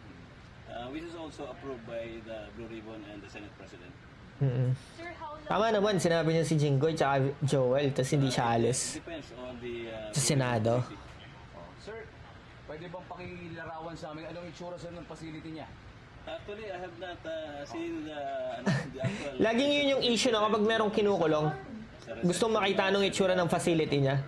which is also approved by the Blue Ribbon and the Senate President. Sir, how long? Tama naman, sinabi niya si Jinggoy tsaka Joel, tapos hindi siya alis. Depends on the Sa Senado. Sir, pwede bang pakilarawan sa amin anong itsura sir ng facility niya? Actually, I have not seen the actual... Laging yun yung issue na kapag merong kinukulong, gustong makita anong itsura ng facility niya.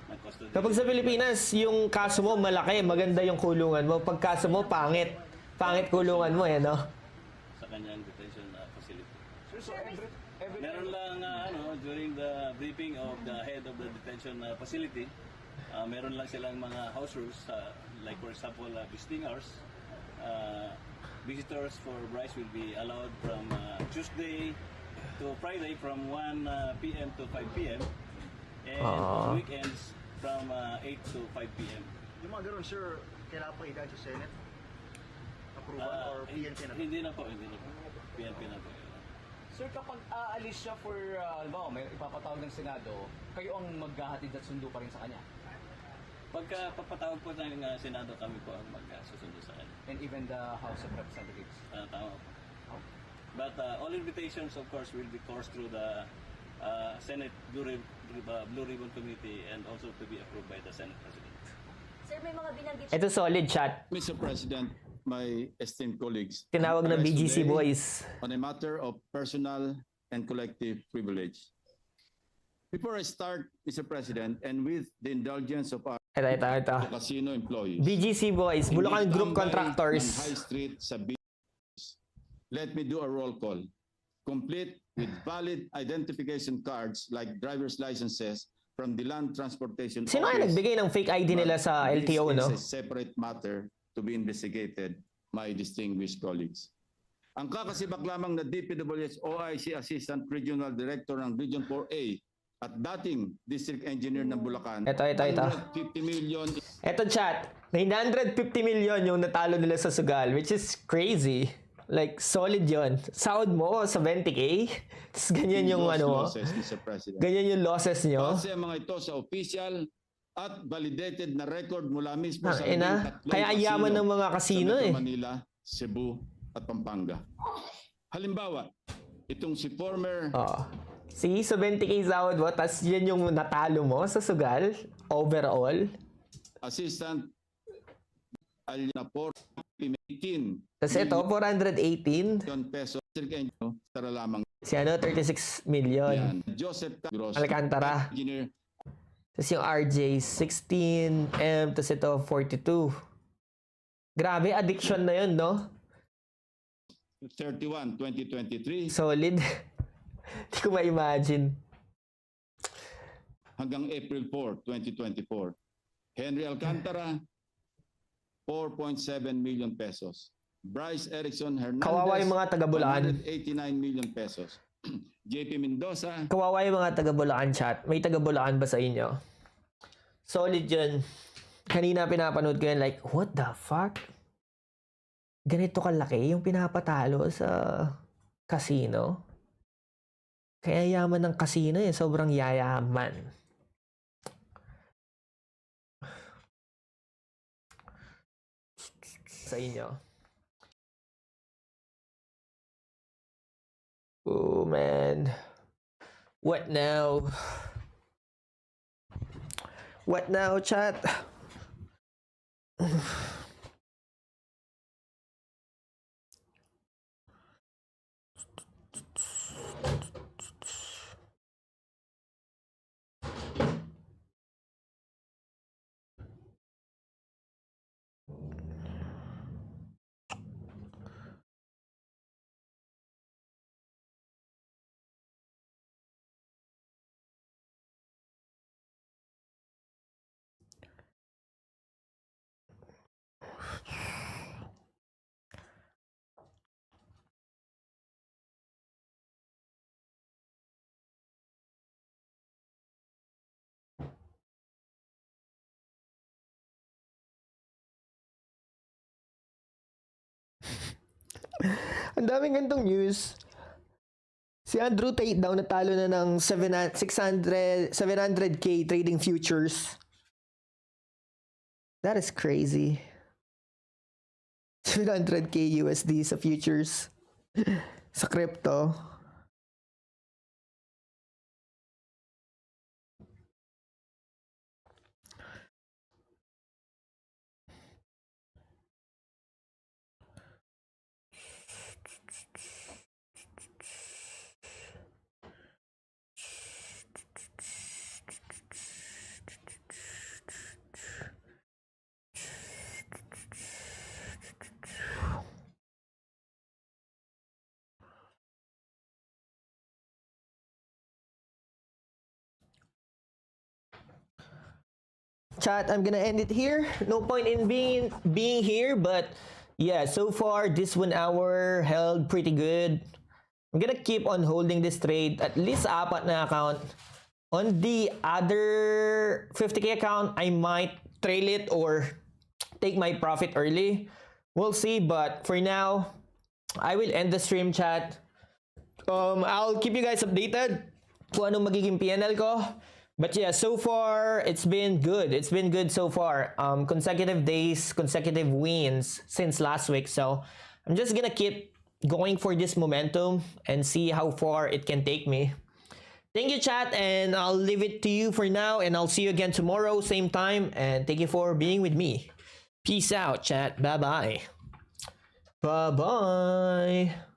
ng custody. Kapag sa Pilipinas, yung kaso mo malaki, maganda yung kulungan mo. Pag kaso mo, pangit. Pangit kulungan mo, no? Sa kanyang detention facility. Sir, so every Meron lang during the briefing of the head of the detention facility, meron lang silang mga house rules, like for example, visiting hours. Visitors for Bryce will be allowed from Tuesday to Friday from 1 p.m. to 5 p.m. and on weekends from 8 to 5 p.m. Yung mga ganun sir, kailangan pa idaan sa Senate? Approval or PNP na? Hindi na po. PNP na po. Sir, kapag aalis siya for, may ipapatawag ng Senado, kayo ang maghahatid at sundo pa rin sa kanya? Pagka papatawag po ng Senado, kami po ang magsusundo sa kanya. And even the House of Representatives? Tama po. But all invitations, of course, will be coursed through the Senate Blue Ribbon Committee and also to be approved by the Senate President. Sir, may mga binanggit Ito solid chat. Mr. President, my esteemed colleagues. Tinawag ng Rise BGC today boys. On a matter of personal and collective privilege. Before I start, Mr. President, and with the indulgence of our Ito. casino employees. BGC boys, Bulacan Group Tambay Contractors. ng High Street sa let me do a roll call, complete with valid identification cards like driver's licenses from the Land Transportation Sino kaya Office. nagbigay ng fake ID nila sa This LTO, no? is a separate matter to be investigated, my distinguished colleagues. Ang kakasibak lamang na DPWH OIC Assistant Regional Director ng Region 4A at dating district engineer ng Bulacan, Ito. 150 million. Eto chat, 950 million yung natalo nila sa sugal, which is crazy. Like, solid yon. Sahod mo sa 20K, tapos ganyan yung ano mo. Losses, Mr. President. Ganyan yung losses nyo. Base mga ito sa official at validated na record mula mismo sa Ina, tatlong kaya ayaman ng mga kasino sa Metro eh. Manila, Cebu at Pampanga. Halimbawa, itong si former See, sa 20K sahod mo, tapos yan yung natalo mo sa sugal, overall. assistant Alina 418 Tapos ito, 418. million pesos tara lamang Si ano, 36 million. yan. Joseph Gross, Alcantara. engineer, Tapos yung RJ, 16M. Tapos ito, 42. Grabe, addiction na yun, no? 31, 2023 Solid. Hindi ko ma-imagine. hanggang April 4, 2024. Henry Alcantara, 4.7 million pesos. Bryce Erickson Hernandez, Kawawa yung mga taga-Bulacan. 189 million pesos. JP Mendoza, Kawawa yung mga taga-Bulacan chat. May taga-Bulacan ba sa inyo? Solid yun. Kanina pinapanood ko yan like, what the fuck? Ganito kalaki yung pinapatalo sa casino? Kaya yaman ng casino eh. Sobrang yayaman. Sa inyo. Oh man. What now? What now, chat? Ang daming gantong news. Si Andrew Tate daw natalo na ng 700k trading futures. That is crazy. 700k USD sa futures. Sa crypto. Chat, I'm gonna end it here. No point in being here, but yeah, so far this 1 hour held pretty good. I'm gonna keep on holding this trade, at least 4 na account. On the other 50k account, I might trail it or take my profit early. We'll see, but for now, I will end the stream, chat. I'll keep you guys updated kung anong magiging PNL ko. But yeah, so far, it's been good. It's been good so far. Consecutive days, consecutive wins since last week. So I'm just gonna keep going for this momentum and see how far it can take me. Thank you, chat, and I'll leave it to you for now, and I'll see you again tomorrow, same time, and thank you for being with me. Peace out, chat. Bye-bye. Bye-bye.